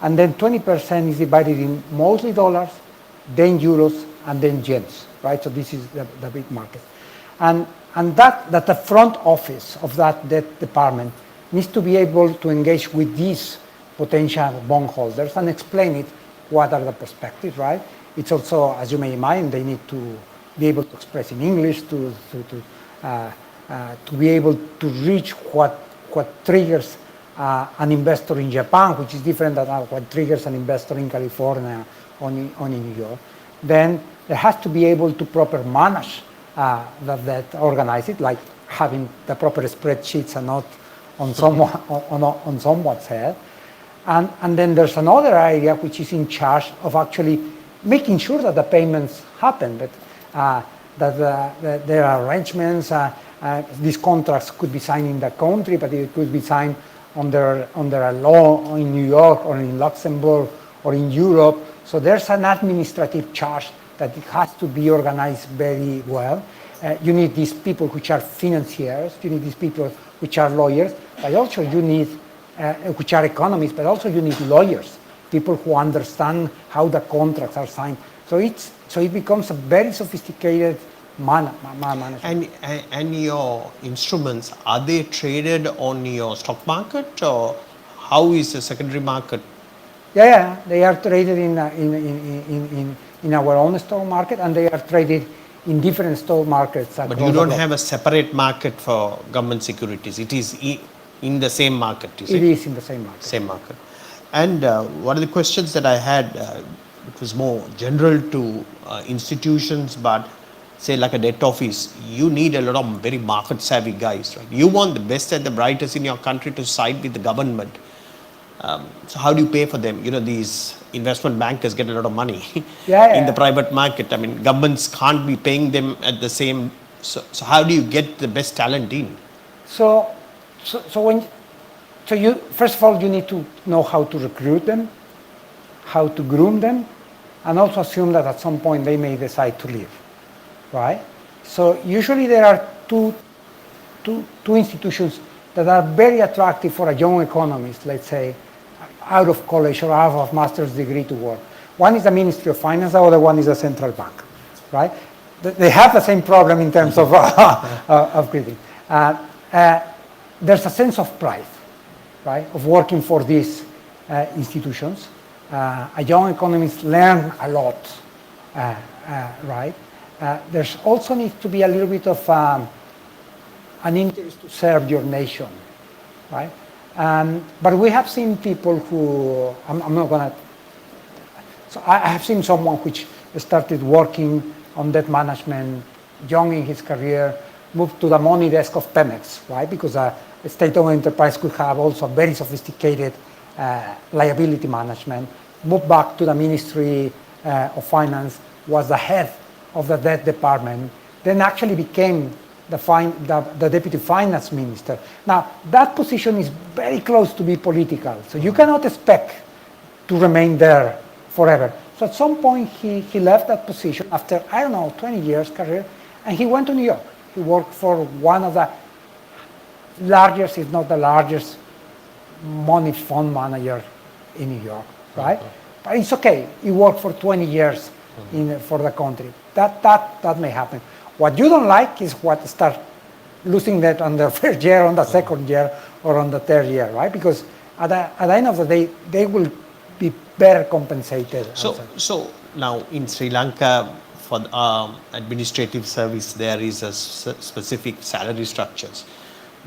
and then 20% is divided in mostly dollars, then euros, and then yens, right? So this is the big market. And that the front office of that debt department needs to be able to engage with these potential bondholders and explain it, what are the perspectives, right? It's also, as you may imagine, they need to be able to express in English, to be able to reach what triggers an investor in Japan, which is different than what triggers an investor in California or in New York. Then there has to be able to proper manage that organize it, like having the proper spreadsheets and not on someone's head. And then there's another area which is in charge of actually making sure that the payments happen, that there are arrangements. These contracts could be signed in the country, but it could be signed under a law in New York or in Luxembourg or in Europe. So there's an administrative charge that it has to be organized very well. You need these people which are financiers, you need these people which are lawyers, but also you need, which are economists, but also you need lawyers, people who understand how the contracts are signed. So it becomes a very sophisticated management. And your instruments, are they traded on your stock market, or how is the secondary market? Yeah, they are traded in our own stock market, and they are traded in different stock markets. But you don't have a separate market for government securities. It is in the same market, you say? It is in the same market. Same market. And one of the questions that I had, it was more general to institutions, but say like a debt office, you need a lot of very market savvy guys, right? You want the best and the brightest in your country to side with the government. So how do you pay for them? You know, these investment bankers get a lot of money in the private market. I mean, governments can't be paying them at the same. So how do you get the best talent in? So you first of all, you need to know how to recruit them, how to groom them, and also assume that at some point they may decide to leave, right? So usually there are two institutions that are very attractive for a young economist, let's say, out of college or out of master's degree to work. One is the Ministry of Finance, the other one is the central bank, right? They have the same problem in terms of greeting. There's a sense of pride, right, of working for these institutions. A young economist learn a lot, right? There's also needs to be a little bit of an interest to serve your nation, right? But we have seen people who, I'm not going to, so I have seen someone which started working on debt management, young in his career, moved to the money desk of Pemex, right? Because a state-owned enterprise could have also very sophisticated liability management, moved back to the Ministry of Finance, was the head of the debt department, then actually became the deputy finance minister. Now, that position is very close to be political, so you cannot expect to remain there forever. So at some point, he left that position after, 20 years career, and he went to New York. He worked for one of the largest, if not the largest, money fund manager in New York, right? But it's okay. He worked for 20 years for the country. That may happen. What you don't like is what start losing that on the first year, on the second year, or on the third year, right? Because at the end of the day, they will be better compensated. So now in Sri Lanka, for administrative service, there is a specific salary structures,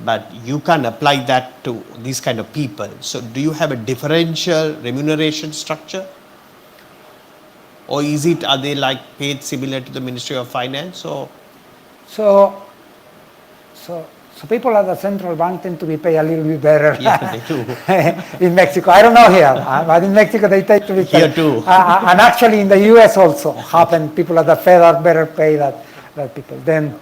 but you can't apply that to these kind of people. So do you have a differential remuneration structure? Or are they like paid similar to the Ministry of Finance? Or So people at the central bank tend to be paid a little bit better. Yeah, they do. In Mexico, I don't know here, but in Mexico they tend to be paid. Here too. And actually in the US also happen. People at the Fed are better paid than people. Then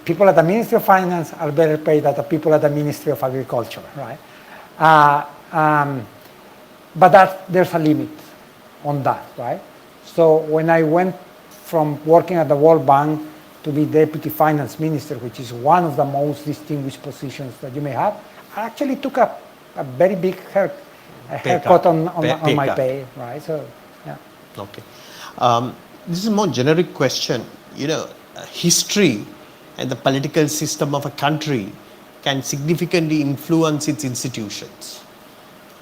people at the Ministry of Finance are better paid than the people at the Ministry of Agriculture, right? But there's a limit on that, right? So when I went from working at the World Bank to be deputy finance minister, which is one of the most distinguished positions that you may have, I actually took a very big haircut on my pay, right? So, yeah. Okay. This is a more generic question. You know, history and the political system of a country can significantly influence its institutions.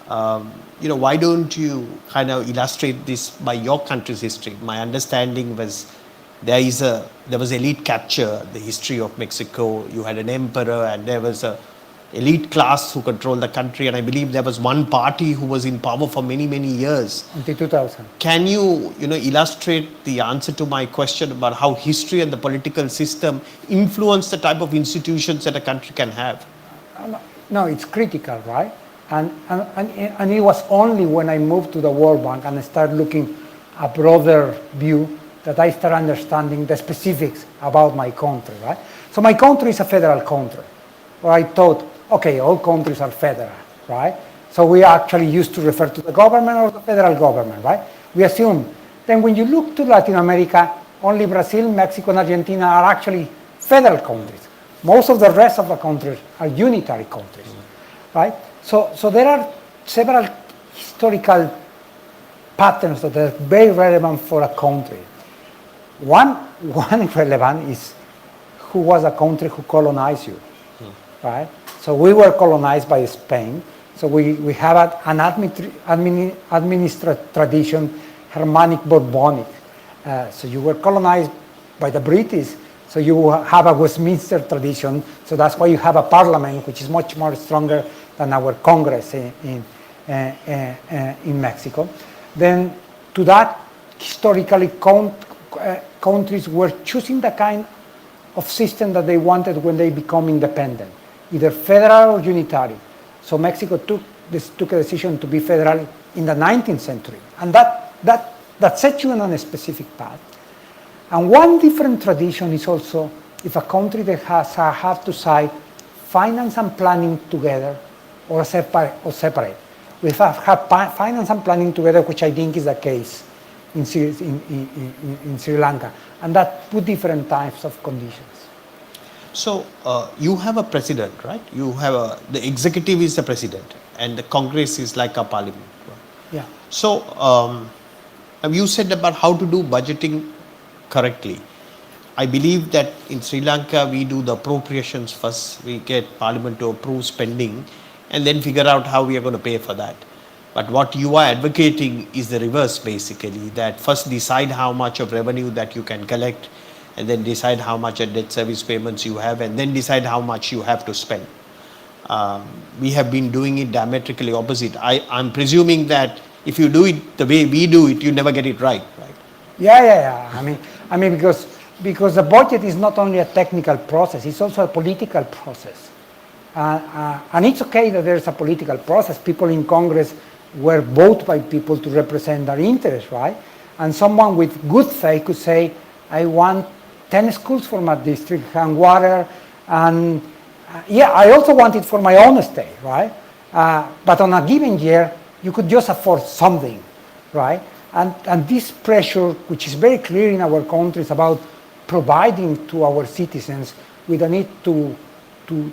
Why don't you kind of illustrate this by your country's history? My understanding was there was elite capture, the history of Mexico. You had an emperor, and there was a elite class who controlled the country, and I believe there was one party who was in power for many, many years. Until 2000. Can you, illustrate the answer to my question about how history and the political system influence the type of institutions that a country can have? No, it's critical, right? And it was only when I moved to the World Bank and I started looking a broader view that I started understanding the specifics about my country, right? So my country is a federal country, where I thought, okay, all countries are federal, right? So we actually used to refer to the government or the federal government, right? We assume. Then when you look to Latin America, only Brazil, Mexico, and Argentina are actually federal countries. Most of the rest of the countries are unitary countries, right? So there are several historical patterns that are very relevant for a country. One relevant is who was a country who colonized you, right? So we were colonized by Spain. So we have an administrative tradition, Germanic Bourbonic. So you were colonized by the British. So you have a Westminster tradition. So that's why you have a parliament, which is much more stronger than our Congress in Mexico. Then to that, historically, countries were choosing the kind of system that they wanted when they become independent, either federal or unitary. So Mexico took a decision to be federal in the 19th century, and that sets you on a specific path. And one different tradition is also if a country that have to side finance and planning together or separate. We have finance and planning together, which I think is the case in Sri Lanka, and that put different types of conditions. So you have a president, right? You have the executive is the president, and the Congress is like a parliament. Right? Yeah. So you said about how to do budgeting correctly. I believe that in Sri Lanka we do the appropriations first. We get parliament to approve spending, and then figure out how we are going to pay for that. But what you are advocating is the reverse, basically, that first decide how much of revenue that you can collect, and then decide how much of debt service payments you have, and then decide how much you have to spend. We have been doing it diametrically opposite. I'm presuming that if you do it the way we do it, you never get it right? Yeah. I mean, because the budget is not only a technical process; it's also a political process. And it's okay that there's a political process. People in Congress were voted by people to represent their interests, right? And someone with good faith could say, I want 10 schools for my district and water, and I also want it for my own state, right? But on a given year, you could just afford something, right? And this pressure, which is very clear in our countries about providing to our citizens with the need to do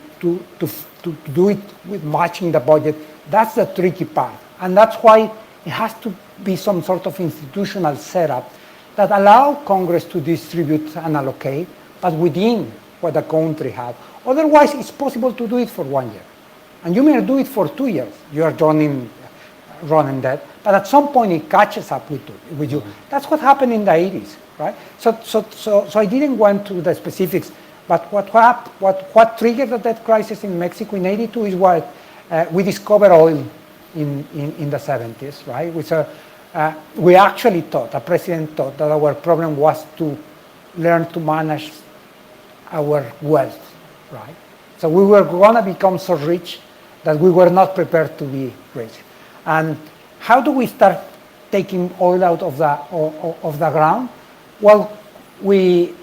it with matching the budget, that's the tricky part. And that's why it has to be some sort of institutional setup that allow Congress to distribute and allocate, but within what the country has. Otherwise, it's possible to do it for 1 year. And you may do it for 2 years. You are running debt, but at some point it catches up with you. That's what happened in the 80s, right? So I didn't go into the specifics, but what triggered the debt crisis in Mexico in 82 is what we discovered oil in the 70s, right? We actually thought, the president thought that our problem was to learn to manage our wealth, right? So we were going to become so rich that we were not prepared to be rich. And how do we start taking oil out of the ground? Well, we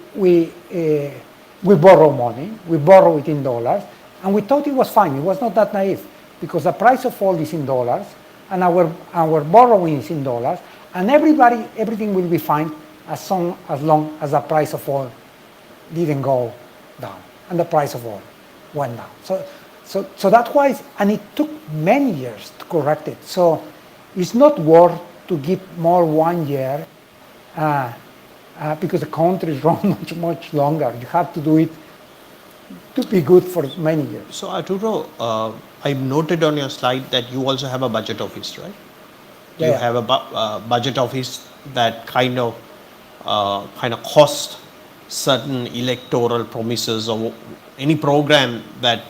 borrow money, we borrow it in dollars, and we thought it was fine. It was not that naive, because the price of oil is in dollars, and our borrowing is in dollars, and everything will be fine as long as the price of oil didn't go down, and the price of oil went down. So that's why, and it took many years to correct it. So it's not worth to give more 1 year because the countries run much longer. You have to do it to be good for many years. So Arturo, I noted on your slide that you also have a budget office, right? You have a budget office that kind of cost certain electoral promises or any program that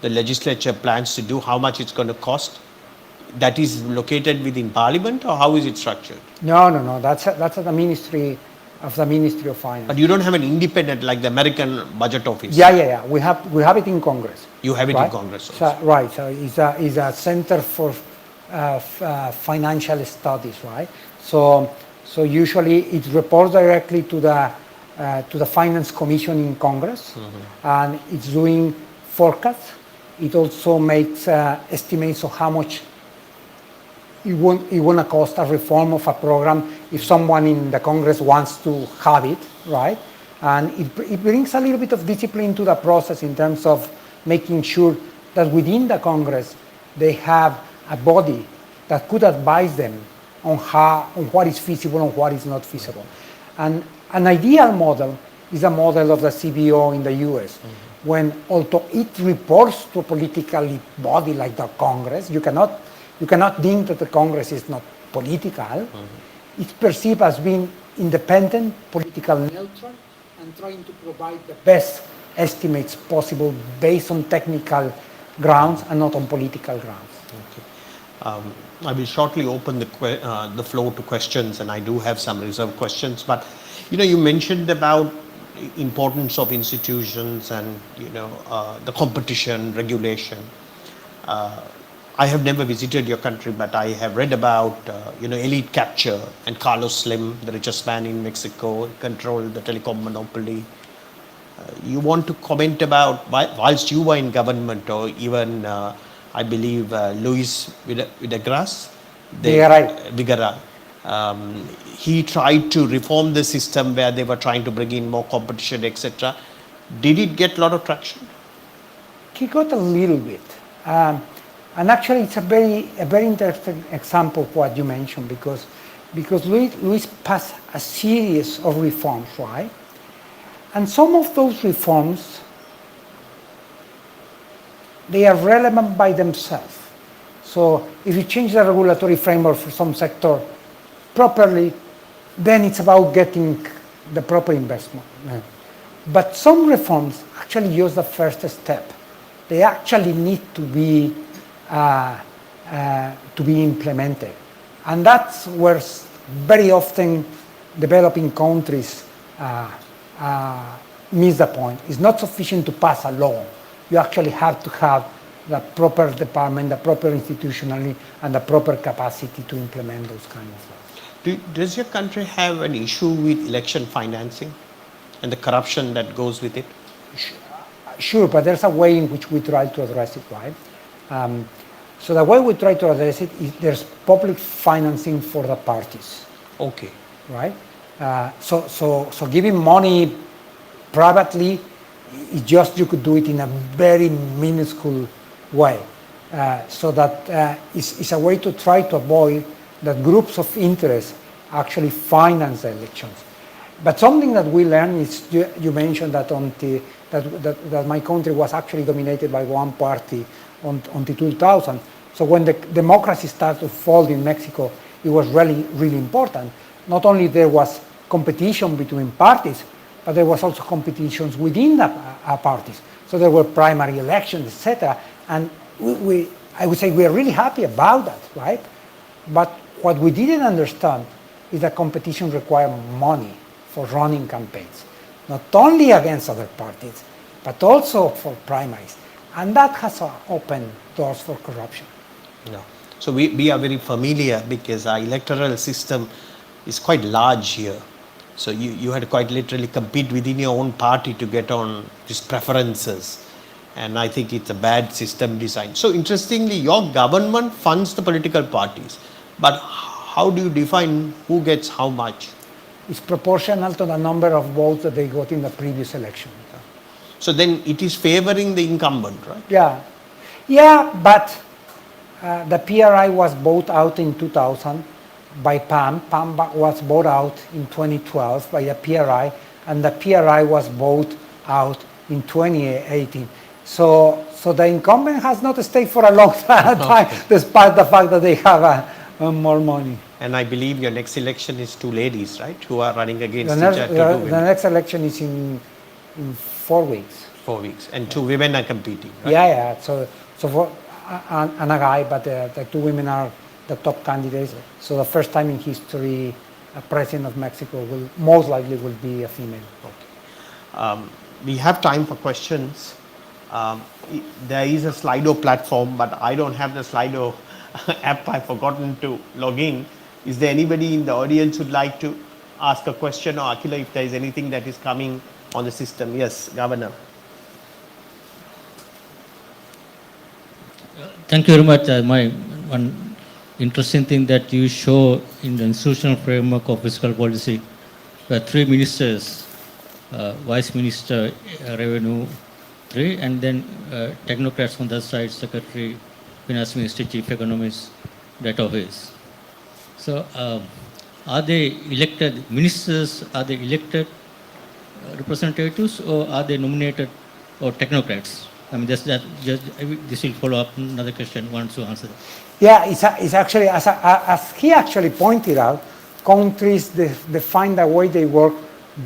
the legislature plans to do, how much it's going to cost. That is located within Parliament, or how is it structured? No. That's at the Ministry of Finance. But you don't have an independent like the American budget office. Yeah. We have it in Congress. You have it right? in Congress also. So it's a Center for Financial Studies, right? So usually it reports directly to the Finance Commission in Congress, and it's doing forecasts. It also makes estimates of how much it won't cost a reform of a program if someone in the Congress wants to have it, right? And it brings a little bit of discipline to the process in terms of making sure that within the Congress they have a body that could advise them on what is feasible and what is not feasible. And an ideal model is a model of the CBO in the US, when although it reports to a political body like the Congress, you cannot think that the Congress is not political. It's perceived as being independent, political neutral, and trying to provide the best estimates possible based on technical grounds and not on political grounds. Okay. I will shortly open the floor to questions, and I do have some reserved questions. But you mentioned about importance of institutions and the competition regulation. I have never visited your country, but I have read about elite capture and Carlos Slim, the richest man in Mexico, controlled the telecom monopoly. You want to comment about, whilst you were in government, or even I believe Luis Videgaray, he tried to reform the system where they were trying to bring in more competition, etc. Did it get a lot of traction? He got a little bit. And actually, it's a very interesting example of what you mentioned, because Luis passed a series of reforms, right? And some of those reforms, they are relevant by themselves. So if you change the regulatory framework for some sector properly, then it's about getting the proper investment. But some reforms actually use the first step. They actually need to be implemented. And that's where very often developing countries miss the point. It's not sufficient to pass a law. You actually have to have the proper department, the proper institutionally, and the proper capacity to implement those kind of laws. Does your country have an issue with election financing and the corruption that goes with it? Sure, but there's a way in which we try to address it, right? So the way we try to address it is there's public financing for the parties. Okay. Right? So giving money privately, it's just you could do it in a very minuscule way. So that it's a way to try to avoid that groups of interest actually finance the elections. But something that we learned is, you mentioned that that my country was actually dominated by one party until 2000. So when the democracy started to fall in Mexico, it was really, really important. Not only there was competition between parties, but there was also competitions within the parties. So there were primary elections, etc. And I would say we are really happy about that, right? But what we didn't understand is that competition required money for running campaigns, not only against other parties, but also for primaries. And that has opened doors for corruption. Yeah. So we are very familiar because our electoral system is quite large here. So you had to quite literally compete within your own party to get on these preferences. And I think it's a bad system design. So interestingly, your government funds the political parties. But how do you define who gets how much? It's proportional to the number of votes that they got in the previous election. So then it is favoring the incumbent, right? Yeah, but the PRI was bought out in 2000 by PAM. PAM was bought out in 2012 by the PRI, and the PRI was bought out in 2018. So the incumbent has not stayed for a long time, despite the fact that they have more money. And I believe your next election is two ladies, right, who are running against each other. The next election is in 4 weeks. 4 weeks, and two women are competing, right? Yeah. So for and a guy, but the two women are the top candidates. So the first time in history, a president of Mexico will most likely be a female. Okay. We have time for questions. There is a Slido platform, but I don't have the Slido app. I've forgotten to log in. Is there anybody in the audience who'd like to ask a question, or Akila, if there is anything that is coming on the system? Yes, Governor. Thank you very much. My one interesting thing that you show in the institutional framework of fiscal policy, where three ministers, vice minister, revenue, three, and then technocrats on the side, secretary, finance minister, chief economist, that office. So are they elected ministers? Are they elected representatives, or are they nominated or technocrats? I mean, this will follow up another question once you answer that. Yeah, it's actually, as he actually pointed out, countries define the way they work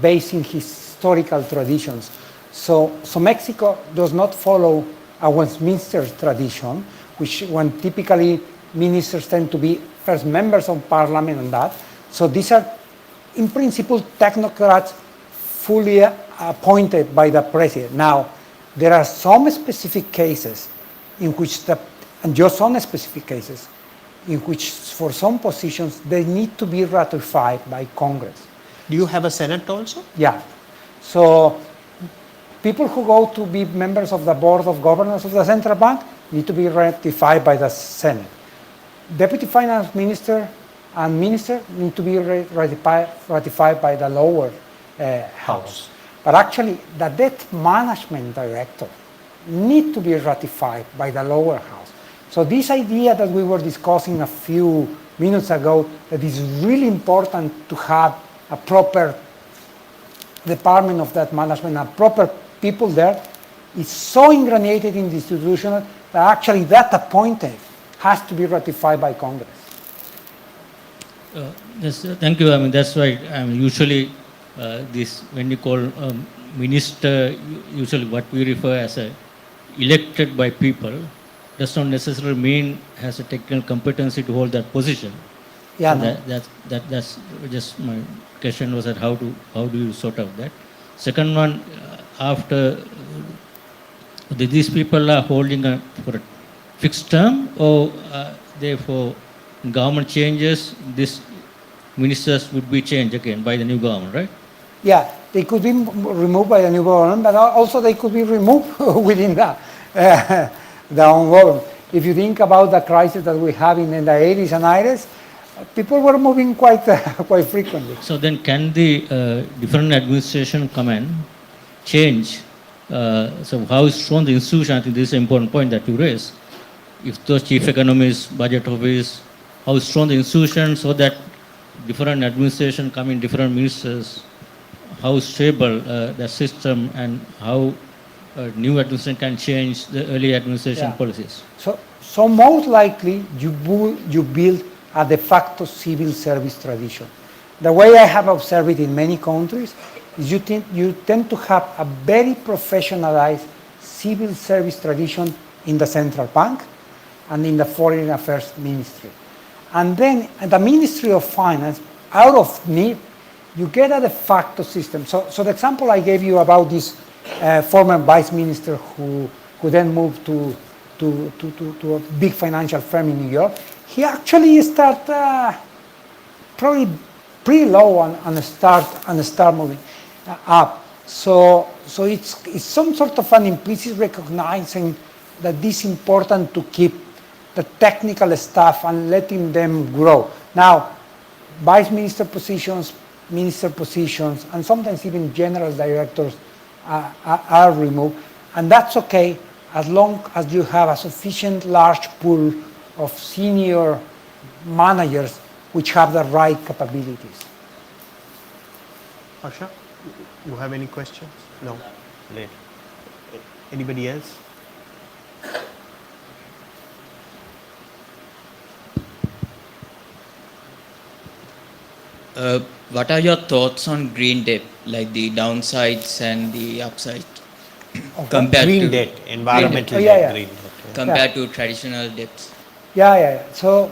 based in historical traditions. So Mexico does not follow a Westminster tradition, which when typically ministers tend to be first members of parliament and that. So these are, in principle, technocrats fully appointed by the president. Now, there are some specific cases in which and just some specific cases in which for some positions they need to be ratified by Congress. Do you have a Senate also? Yeah. So people who go to be members of the Board of Governors of the Central Bank need to be ratified by the Senate. Deputy Finance Minister and Minister need to be ratified by the lower House. But actually, the debt management director need to be ratified by the lower house. So this idea that we were discussing a few minutes ago, that it's really important to have a proper department of debt management and proper people there, is so ingrained in the institution that actually that appointed has to be ratified by Congress. Yes, thank you. I mean, that's right. Usually, this when you call minister, usually what we refer as a elected by people, does not necessarily mean has a technical competency to hold that position. Yeah, So no. that's just my question was that how do you sort out that? Second one, after these people are holding for a fixed term, or therefore government changes, these ministers would be changed again by the new government, right? Yeah, they could be removed by the new government, but also they could be removed within the own government. If you think about the crisis that we have in the 80s and 90s, people were moving quite frequently. So then can the different administration come and change? So how strong the institution, I think this is an important point that you raised. If those chief economists, budget office, how strong the institution so that different administration come in, different ministers, how stable the system and how new administration can change the early administration policies. So most likely you build a de facto civil service tradition. The way I have observed it in many countries is you tend to have a very professionalized civil service tradition in the central bank and in the foreign affairs ministry. And then at the Ministry of Finance, out of need, you get a de facto system. So the example I gave you about this former vice minister who then moved to a big financial firm in New York, he actually started probably pretty low and start moving up. So it's some sort of an implicit recognizing that it's important to keep the technical staff and letting them grow. Now, vice minister positions, minister positions, and sometimes even general directors are removed, and that's okay as long as you have a sufficient large pool of senior managers which have the right capabilities. Asha, you have any questions? No. Later. Anybody else? What are your thoughts on green debt, like the downsides and the upsides, compared Green to debt, environmental Yeah, debt, yeah. green debt. compared to traditional debts? Yeah. So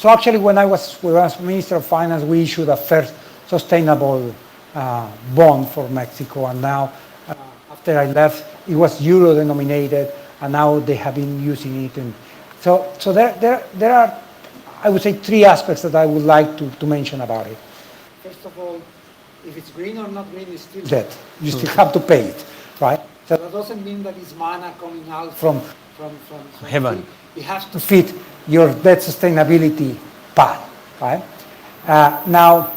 actually, when I was Minister of Finance, we issued a first sustainable bond for Mexico, and now after I left, it was euro denominated, and now they have been using it. And so there are, I would say, three aspects that I would like to mention about it. First of all, if it's green or not green, it's still debt. You still have to pay it, right? So that doesn't mean that it's manna coming out from Heaven. It has to fit your debt sustainability path, right? Now,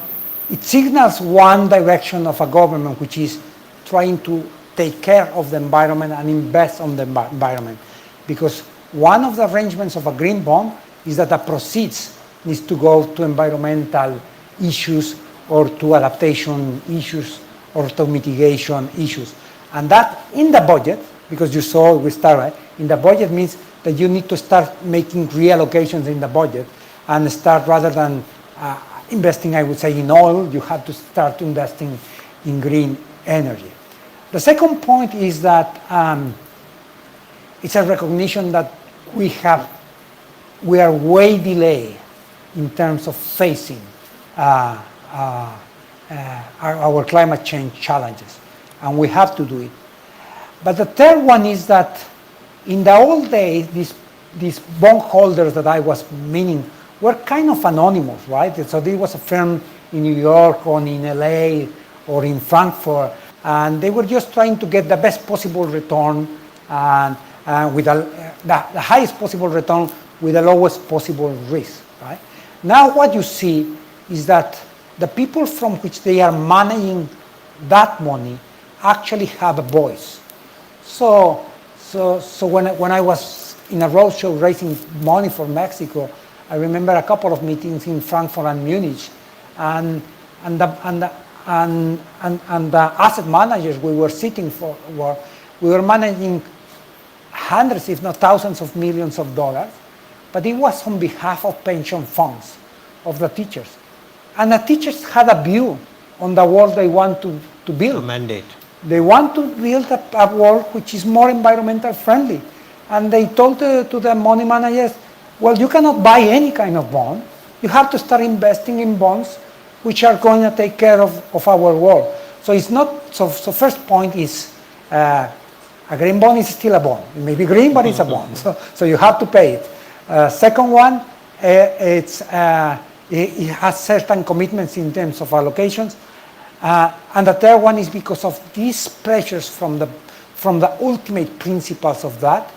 it signals one direction of a government, which is trying to take care of the environment and invest on the environment. Because one of the arrangements of a green bond is that the proceeds needs to go to environmental issues or to adaptation issues or to mitigation issues. And that in the budget, because you saw we started, in the budget means that you need to start making reallocations in the budget and start, rather than investing, I would say, in oil, you have to start investing in green energy. The second point is that it's a recognition that we are way delayed in terms of facing our climate change challenges, and we have to do it. But the third one is that in the old days, these bondholders that I was meaning were kind of anonymous, right? So there was a firm in New York or in LA or in Frankfurt, and they were just trying to get the best possible return and with the highest possible return with the lowest possible risk, right? Now what you see is that the people from which they are managing that money actually have a voice. So when I was in a roadshow raising money for Mexico, I remember a couple of meetings in Frankfurt and Munich, and the asset managers we were sitting for we were managing hundreds, if not thousands of millions of dollars, but it was on behalf of pension funds of the teachers. And the teachers had a view on the world they want to build. A mandate. They want to build a world which is more environmental friendly. And they told to the money managers, well, you cannot buy any kind of bond. You have to start investing in bonds which are going to take care of our world. So it's not, so first point is a green bond is still a bond. It may be green, but it's a bond. So you have to pay it. Second one, it has certain commitments in terms of allocations. And the third one is because of these pressures from the ultimate principles of that,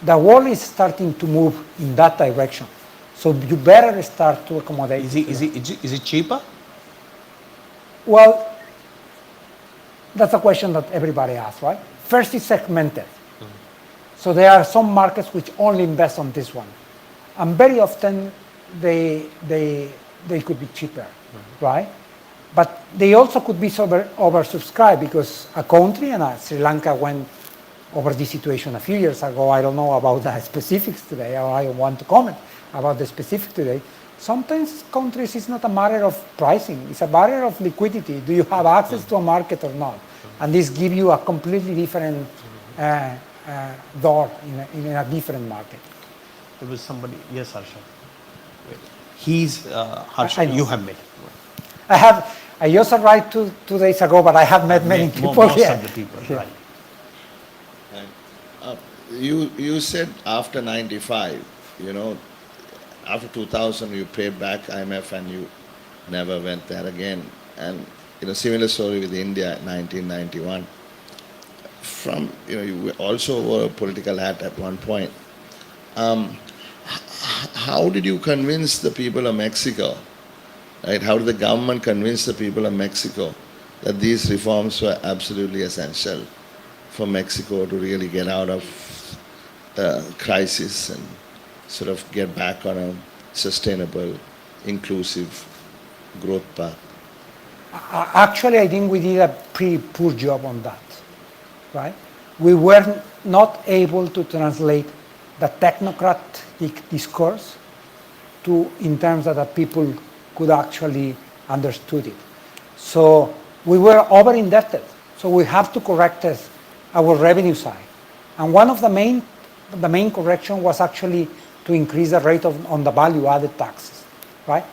the world is starting to move in that direction. So you better start to accommodate. Is it cheaper? Well, that's a question that everybody asks, right? First, it's segmented. So there are some markets which only invest on this one. And very often they could be cheaper, right? But they also could be oversubscribed, because a country, and Sri Lanka went over this situation a few years ago. I don't know about the specifics today, or I don't want to comment about the specifics today. Sometimes countries, it's not a matter of pricing, it's a matter of liquidity. Do you have access to a market or not? And this gives you a completely different door in a different market. There was somebody, yes, Harsha. He's, Harsha, you have met. I just arrived 2 days ago, but I have met many people. Most of the people, right. You said after 95, after 2000 you paid back IMF and you never went there again. And similar story with India in 1991. You also wore a political hat at one point. How did you convince the people of Mexico? Right? How did the government convince the people of Mexico that these reforms were absolutely essential for Mexico to really get out of the crisis and sort of get back on a sustainable, inclusive growth path? Actually, I think we did a pretty poor job on that, right? We were not able to translate the technocratic discourse in terms that the people could actually understood it. So we were over-indebted. So we have to correct our revenue side. And one of the main correction was actually to increase the rate on the value-added taxes, right?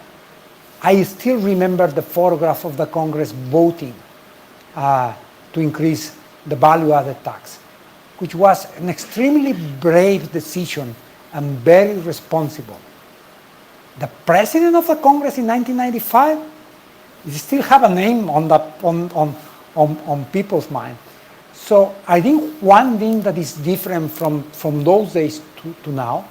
I still remember the photograph of the Congress voting to increase the value-added tax, which was an extremely brave decision and very responsible. The president of the Congress in 1995, he still have a name on people's mind. So I think one thing that is different from those days to now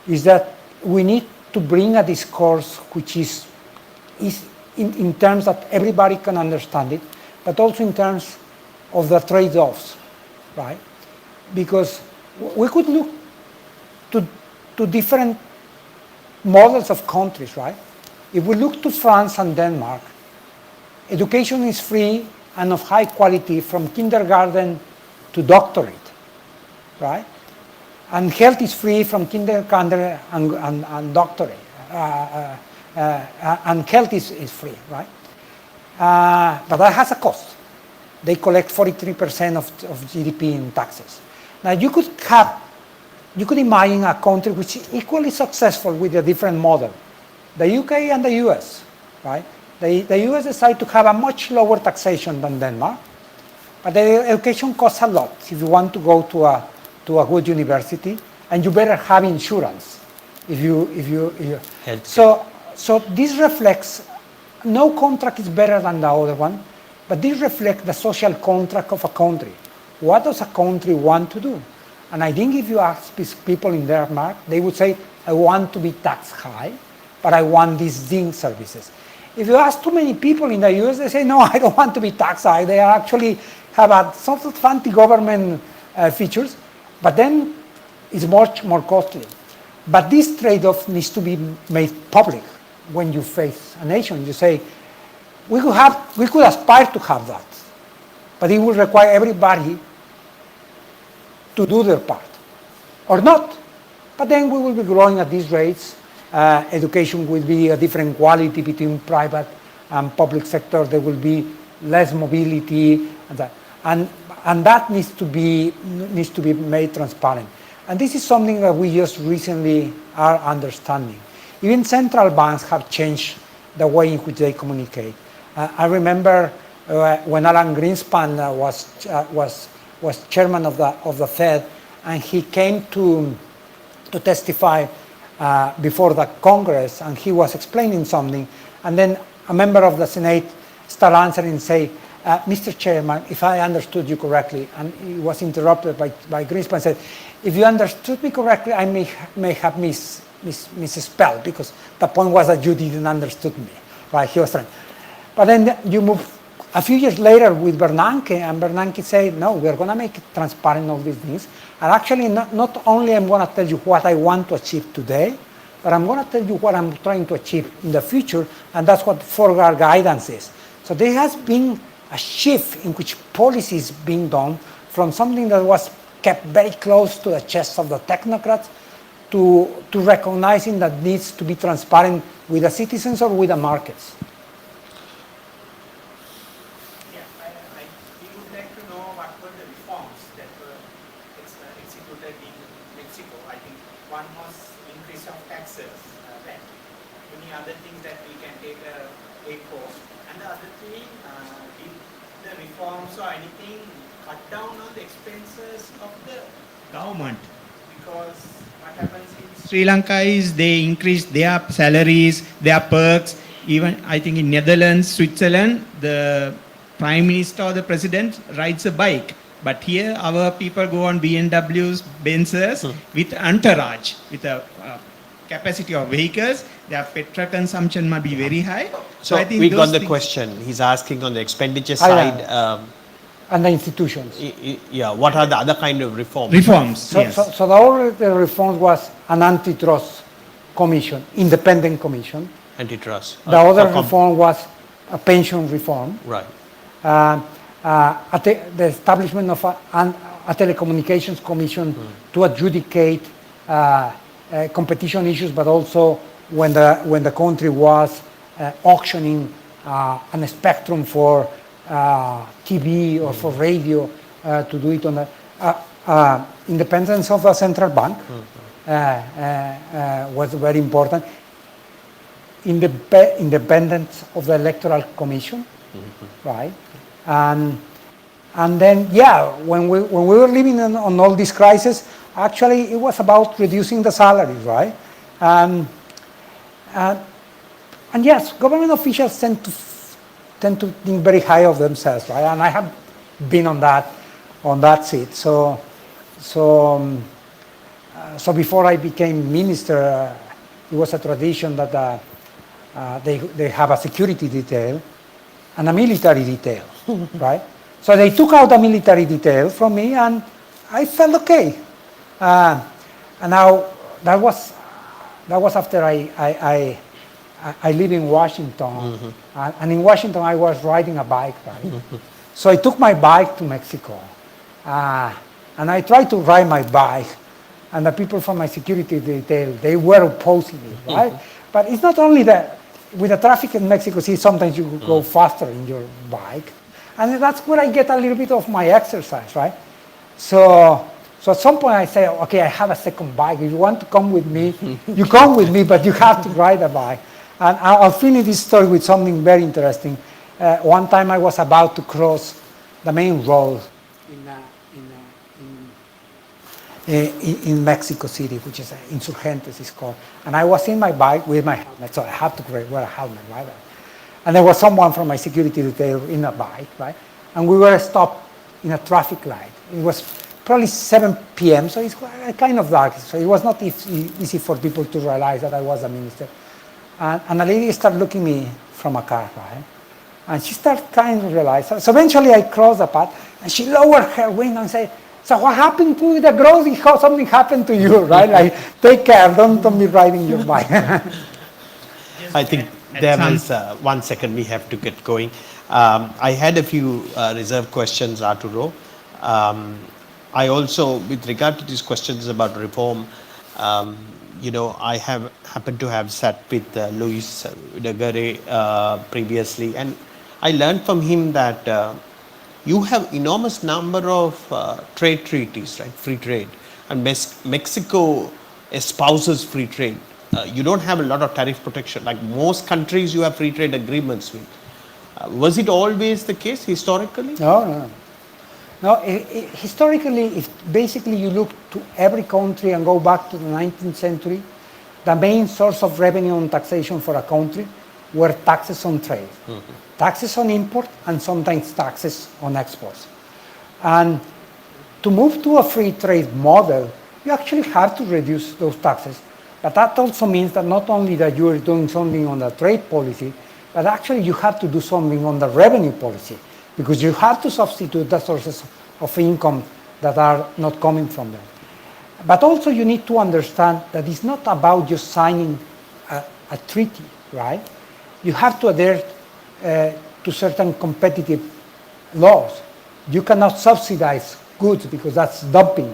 is that we need to bring a discourse which is in terms that everybody can understand it, but also in terms of the trade-offs, right? Because we could look to different models of countries, right? If we look to France and Denmark, education is free and of high quality from kindergarten to doctorate, right? And health is free from kindergarten and doctorate. And health is free, right? But that has a cost. They collect 43% of GDP in taxes. Now you could imagine a country which is equally successful with a different model. The UK and the US, right? The US decided to have a much lower taxation than Denmark, but the education costs a lot if you want to go to a good university, and you better have insurance if you so this reflects, no contract is better than the other one, but this reflects the social contract of a country. What does a country want to do? And I think if you ask people in Denmark, they would say, I want to be taxed high, but I want these services. If you ask too many people in the US, they say, no, I don't want to be taxed high. They actually have a sort of anti-government features, but then it's much more costly. But this trade-off needs to be made public when you face a nation. You say, we could aspire to have that, but it will require everybody to do their part, or not. But then we will be growing at these rates. Education will be a different quality between private and public sector. There will be less mobility, and that needs to be made transparent. And this is something that we just recently are understanding. Even central banks have changed the way in which they communicate. I remember when Alan Greenspan was chairman of the Fed, and he came to testify before the Congress, and he was explaining something, and then a member of the Senate started answering and say, Mr. Chairman, if I understood you correctly, and he was interrupted by Greenspan, said, if you understood me correctly, I may have misspelled, because the point was that you didn't understood me, right? He was trying. But then you move a few years later with Bernanke, and Bernanke said, no, we're going to make it transparent, all these things. And actually, not only I'm going to tell you what I want to achieve today, but I'm going to tell you what I'm trying to achieve in the future, and that's what forward guidance is. So there has been a shift in which policy is being done from something that was kept very close to the chest of the technocrats to recognizing that needs to be transparent with the citizens or with the markets. We would like to know what were the reforms that were executed in Mexico. I think one was increase of taxes, then many other things that we can take a course. And the other thing, did the reforms or anything cut down on the expenses of the government? Because what happens in Sri Lanka is they increase their salaries, their perks. Even I think in Netherlands, Switzerland, the Prime Minister or the President rides a bike. But here our people go on BMWs, Benzes with entourage, with a capacity of vehicles. Their petrol consumption might be very high. So I think we got the things- question. He's asking on the expenditure side. And the institutions. Yeah, what are the other kind of reforms? Reforms, So, yes. so the other reforms was an antitrust commission, independent commission. Antitrust. The other reform was a pension reform. Right. The establishment of a telecommunications commission to adjudicate competition issues, but also when the country was auctioning a spectrum for TV or for radio to do it on the independence of the central bank was very important. Independence of the electoral commission, right? And then, yeah, when we were living on all these crises, actually it was about reducing the salaries, right? And yes, government officials tend to think very high of themselves, right? And I have been on that seat. So So before I became minister, it was a tradition that they have a security detail and a military detail, right? So they took out the military detail from me, and I felt okay. And now that was after I live in Washington, and in Washington I was riding a bike, right? So I took my bike to Mexico, and I tried to ride my bike, and the people from my security detail, they were opposing it, right? But it's not only that. With the traffic in Mexico City, sometimes you go faster in your bike, and that's where I get a little bit of my exercise, right? So at some point I say, okay, I have a second bike. If you want to come with me, you come with me, but you have to ride a bike. And I'll finish this story with something very interesting. One time I was about to cross the main road in Mexico City, which is Insurgentes is called. And I was in my bike with my helmet, so I have to wear a helmet, right? And there was someone from my security detail in a bike, right? And we were stopped in a traffic light. It was probably 7 p.m., so it's kind of dark. So it was not easy for people to realize that I was a minister. And a lady started looking at me from a car, right? And she started kind of realizing. So eventually I crossed the path, and she lowered her window and said, so what happened to the grocery? How something happened to you, right? Like, take care, don't be riding your bike. I think there was 1 second, we have to get going. I had a few reserved questions, Arturo. I also, with regard to these questions about reform, I have happened to have sat with Luis Degare previously, and I learned from him that you have enormous number of trade treaties, right? Free trade, and Mexico espouses free trade. You don't have a lot of tariff protection. Like most countries, you have free trade agreements with. Was it always the case historically? No. Historically, if basically you look to every country and go back to the 19th century, the main source of revenue and taxation for a country were taxes on trade. Taxes on import and sometimes taxes on exports. And to move to a free trade model, you actually have to reduce those taxes. But that also means that not only that you are doing something on the trade policy, but actually you have to do something on the revenue policy, because you have to substitute the sources of income that are not coming from them. But also you need to understand that it's not about just signing a treaty, right? You have to adhere to certain competitive laws. You cannot subsidize goods because that's dumping.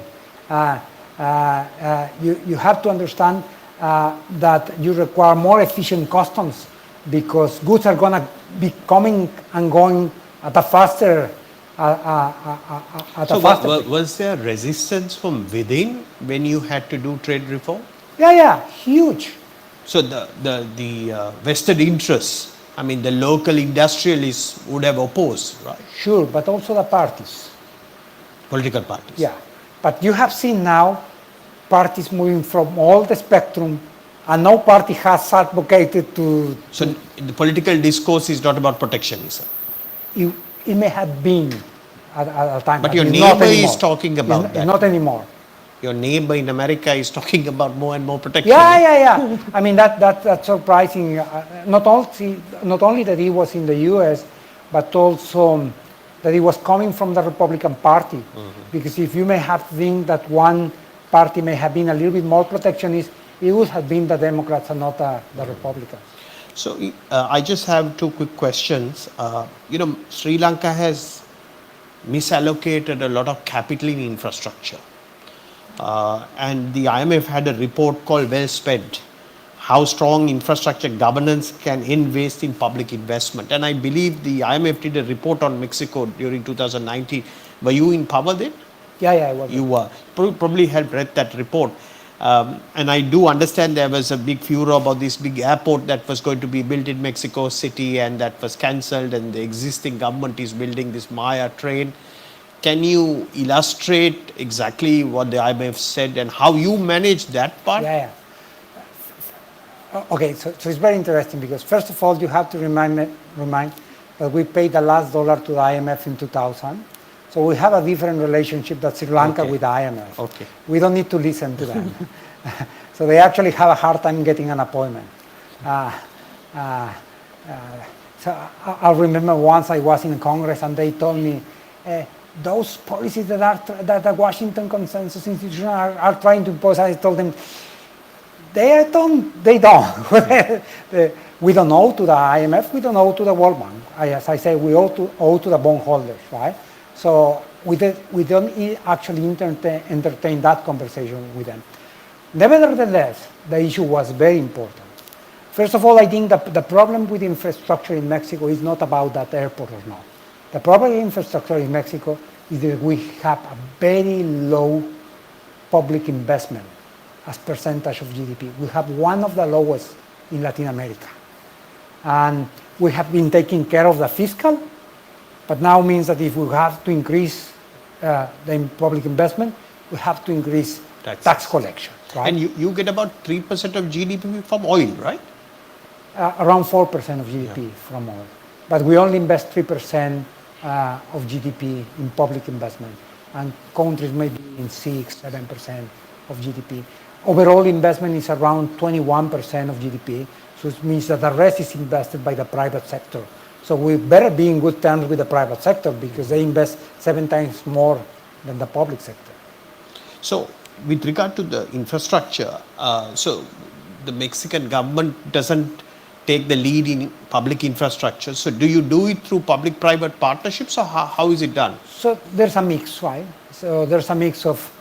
You have to understand that you require more efficient customs because goods are going to be coming and going at a faster pace. Was there resistance from within when you had to do trade reform? Yeah, huge. So the vested interests, I mean, the local industrialists would have opposed, right? Sure, but also the parties. Political parties. Yeah, but you have seen now parties moving from all the spectrum, and no party has advocated to... So the political discourse is not about protectionism. It may have been at a time. But your neighbor is talking about that. Not anymore. Your neighbor in America is talking about more and more protection. Yeah. I mean, that's surprising. Not only that he was in the U.S., but also that he was coming from the Republican Party. Because if you may have think that one party may have been a little bit more protectionist, it would have been the Democrats and not the Republicans. So I just have two quick questions. Sri Lanka has misallocated a lot of capital in infrastructure. And the IMF had a report called Well Spent, how strong infrastructure governance can invest in public investment. And I believe the IMF did a report on Mexico during 2019. Were you in power then? Yeah, I was. You were. Probably had read that report. And I do understand there was a big furor about this big airport that was going to be built in Mexico City, and that was cancelled, and the existing government is building this Maya train. Can you illustrate exactly what the IMF said and how you managed that part? Yeah. Okay, so it's very interesting because first of all, you have to remind that we paid the last dollar to the IMF in 2000. So we have a different relationship that Sri Lanka Okay. with the IMF. Okay. We don't need to listen to them. So they actually have a hard time getting an appointment. So I remember once I was in Congress and they told me, those policies that the Washington Consensus Institution are trying to impose, I told them, they don't. We don't owe to the IMF, we don't owe to the World Bank. As I say, we owe to the bondholders, right? So we don't actually entertain that conversation with them. Nevertheless, the issue was very important. First of all, I think the problem with infrastructure in Mexico is not about that airport or not. The problem with infrastructure in Mexico is that we have a very low public investment as percentage of GDP. We have one of the lowest in Latin America. And we have been taking care of the fiscal, but now means that if we have to increase the public investment, we have to increase tax collection. Right? And you get about 3% of GDP from oil, right? Around 4% of GDP from oil. But we only invest 3% of GDP in public investment. And countries may be in 6, 7% of GDP. Overall investment is around 21% of GDP. So it means that the rest is invested by the private sector. So we better be in good terms with the private sector because they invest 7 times more than the public sector. So with regard to the infrastructure, so the Mexican government doesn't take the lead in public infrastructure. So do you do it through public-private partnerships, or how is it done? So there's a mix, right? So there's a mix of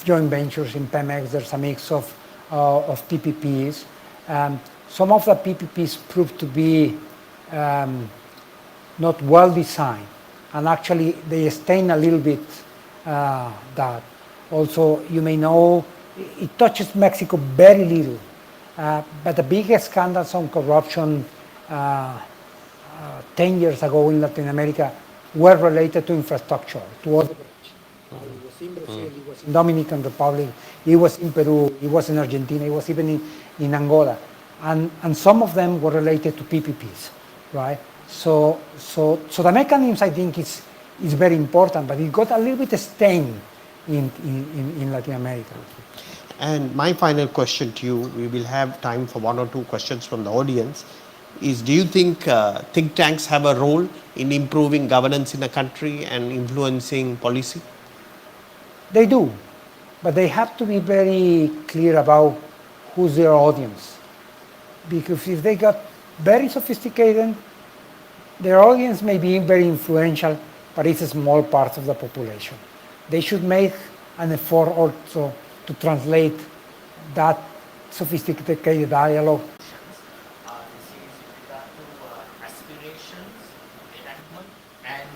joint ventures in Pemex. There's a mix of PPPs. Some of the PPPs proved to be not well designed, and actually they stain a little bit that. Also, you may know, it touches Mexico very little, but the biggest scandals on corruption 10 years ago in Latin America were related to infrastructure, to other. It was in Brazil, it was in Dominican Republic, it was in Peru, it was in Argentina, it was even in Angola. And some of them were related to PPPs, right? So the mechanism, I think, is very important, but it got a little bit stained in Latin America. And my final question to you, we will have time for 1 or 2 questions from the audience, is do you think think tanks have a role in improving governance in a country and influencing policy? They do, but they have to be very clear about who's their audience. Because if they got very sophisticated, their audience may be very influential, but it's a small part of the population. They should make an effort also to translate that sophisticated dialogue. This is with regard to aspirations, enactment, and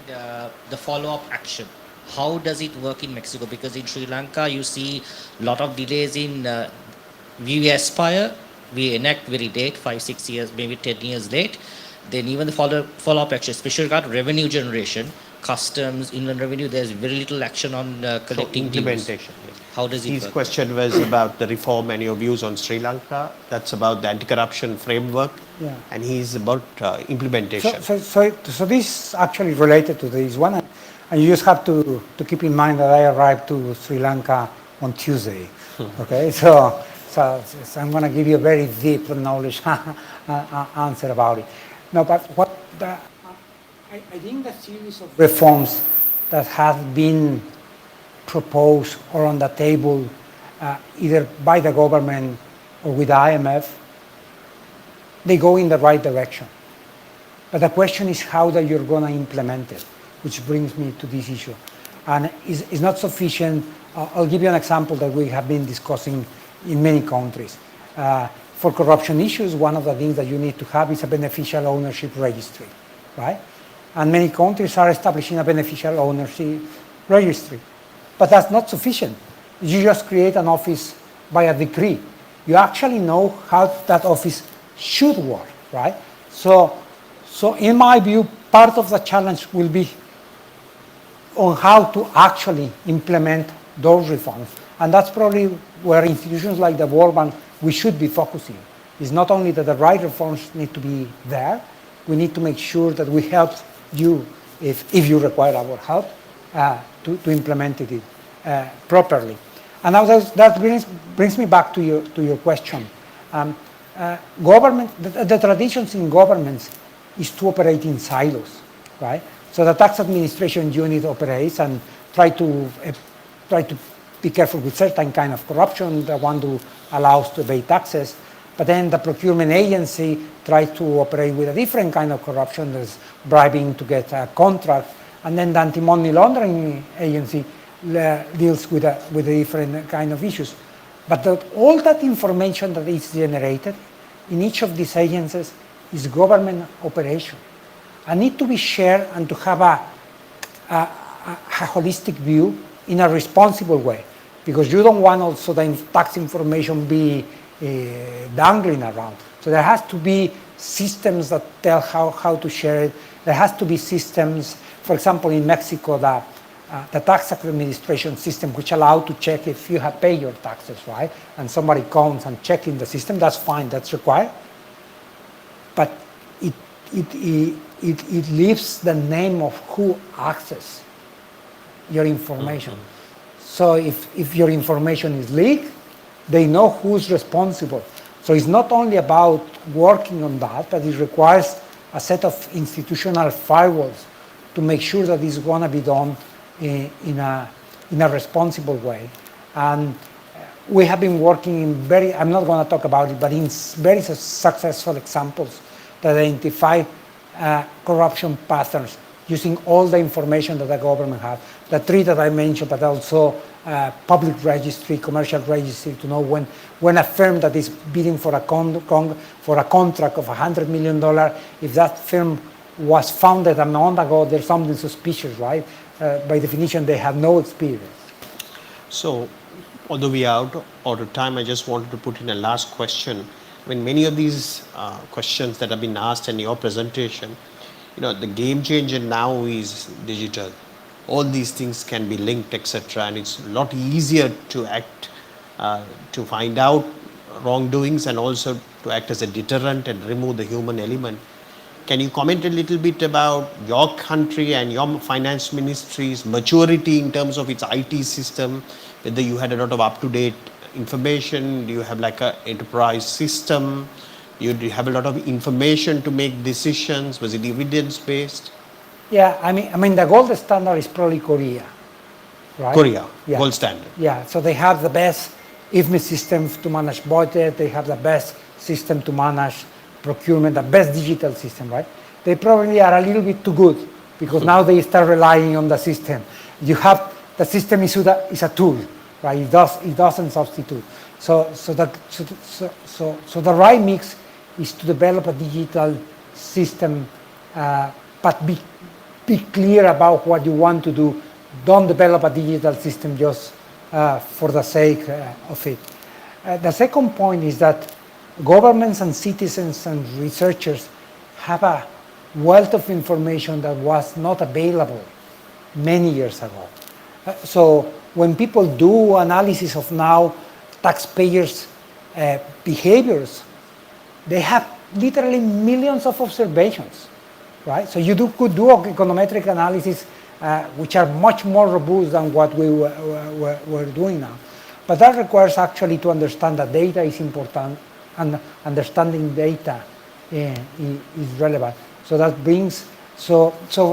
the follow-up action. How does it work in Mexico? Because in Sri Lanka, you see a lot of delays in, we aspire, we enact very late, 5, 6 years, maybe 10 years late. Then even the follow-up action, especially regard revenue generation, customs, inland revenue, there's very little action on collecting implementation. dues. How does it His work? question was about the reform and your views on Sri Lanka. That's about the anti-corruption framework, Yeah. and he's about implementation. So this is actually related to this one, and you just have to keep in mind that I arrived to Sri Lanka on Tuesday. Okay, so I'm going to give you a very deep knowledge answer about it. No, but I think the series of reforms that have been proposed or on the table, either by the government or with the IMF, they go in the right direction. But the question is how that you're going to implement it, which brings me to this issue. And it's not sufficient. I'll give you an example that we have been discussing in many countries. For corruption issues, one of the things that you need to have is a beneficial ownership registry, right? And many countries are establishing a beneficial ownership registry. But that's not sufficient. You just create an office by a decree. You actually know how that office should work, right? So in my view, part of the challenge will be on how to actually implement those reforms. And that's probably where institutions like the World Bank, we should be focusing. It's not only that the right reforms need to be there, we need to make sure that we help you if you require our help, to implement it properly. And now that brings me back to your question. Government, the traditions in governments is to operate in silos, right? So the tax administration unit operates and try to be careful with certain kind of corruption, the one to allows to evade taxes. But then the procurement agency tries to operate with a different kind of corruption, there's bribing to get a contract. And then the anti-money laundering agency deals with a different kind of issues. But all that information that is generated in each of these agencies is government operation and need to be shared and to have a holistic view in a responsible way, because you don't want also the tax information be dangling around. So there has to be systems that tell how to share it. There has to be systems, for example, in Mexico, the tax administration system, which allow to check if you have paid your taxes, right? And somebody comes and checks in the system, that's fine, that's required. But it leaves the name of who access your information. So if your information is leaked, they know who's responsible. So it's not only about working on that, but it requires a set of institutional firewalls to make sure that it's going to be done in a responsible way. And we have been working in I'm not going to talk about it, but in very successful examples that identify corruption patterns using all the information that the government has. The three that I mentioned, but also public registry, commercial registry, to know when a firm that is bidding for a contract of $100 million, if that firm was founded a month ago, there's something suspicious, right? By definition, they have no experience. So, although we are out of time, I just wanted to put in a last question. I mean, many of these questions that have been asked in your presentation, the game changer now is digital. All these things can be linked, etc., and it's a lot easier to act, to find out wrongdoings, and also to act as a deterrent and remove the human element. Can you comment a little bit about your country and your finance ministry's maturity in terms of its IT system, whether you had a lot of up-to-date information, do you have like an enterprise system, do you have a lot of information to make decisions, was it evidence-based? Yeah, I mean the gold standard is probably Korea, right? Korea, yeah. Gold standard. Yeah, so they have the best IFMI system to manage budget, they have the best system to manage procurement, the best digital system, right? They probably are a little bit too good because now they start relying on the system. The system is a tool, right? It doesn't substitute. So the right mix is to develop a digital system, but be clear about what you want to do. Don't develop a digital system just for the sake of it. The second point is that governments and citizens and researchers have a wealth of information that was not available many years ago. So when people do analysis of now taxpayers' behaviors, they have literally millions of observations, right? So you could do econometric analysis which are much more robust than what we're doing now. But that requires actually to understand that data is important, and understanding data is relevant. So that brings, so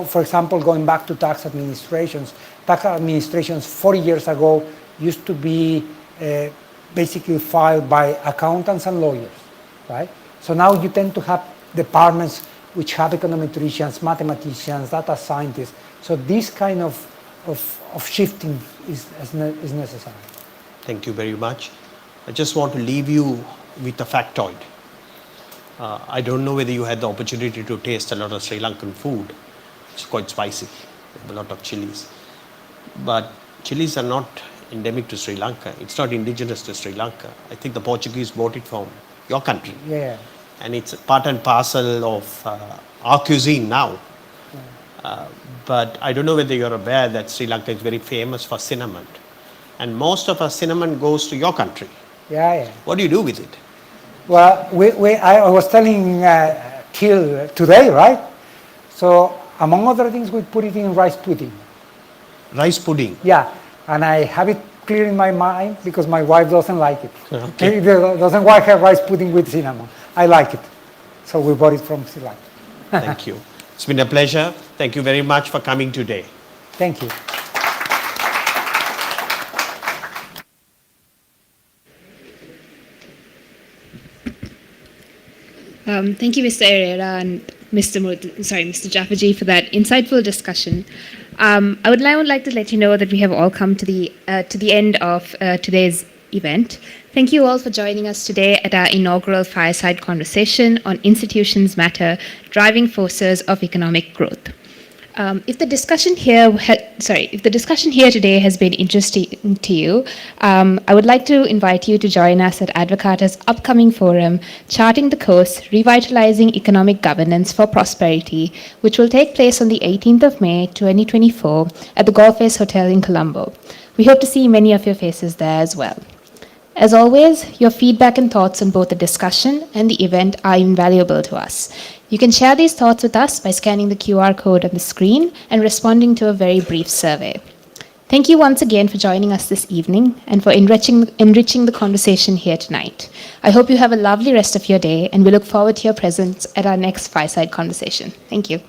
for example, going back to tax administrations 40 years ago used to be basically filed by accountants and lawyers, right? So now you tend to have departments which have econometricians, mathematicians, data scientists. So this kind of shifting is necessary. Thank you very much. I just want to leave you with a factoid. I don't know whether you had the opportunity to taste a lot of Sri Lankan food. It's quite spicy, a lot of chilies. But chilies are not endemic to Sri Lanka. It's not indigenous to Sri Lanka. I think the Portuguese brought it from your country. Yeah. And it's part and parcel of our cuisine now. But I don't know whether you're aware that Sri Lanka is very famous for cinnamon. And most of our cinnamon goes to your country. Yeah. What do you do with it? Well, I was telling Till today, right? So among other things, we put it in rice pudding. Rice pudding. Yeah, and I have it clear in my mind because my wife doesn't like it. Okay. She doesn't want her rice pudding with cinnamon. I like it. So we bought it from Sri Lanka. Thank you. It's been a pleasure. Thank you very much for coming today. Thank you. Thank you, Mr. Herrera and Mr. Jafferjee for that insightful discussion. I would now like to let you know that we have all come to the end of today's event. Thank you all for joining us today at our inaugural Fireside conversation on Institutions Matter, Driving Forces of Economic Growth. If the discussion here today has been interesting to you, I would like to invite you to join us at Advocata's upcoming forum, Charting the Course, Revitalizing Economic Governance for Prosperity, which will take place on the 18th of May, 2024 at the Golf Face Hotel in Colombo. We hope to see many of your faces there as well. As always, your feedback and thoughts on both the discussion and the event are invaluable to us. You can share these thoughts with us by scanning the QR code on the screen and responding to a very brief survey. Thank you once again for joining us this evening and for enriching the conversation here tonight. I hope you have a lovely rest of your day, and we look forward to your presence at our next Fireside conversation. Thank you.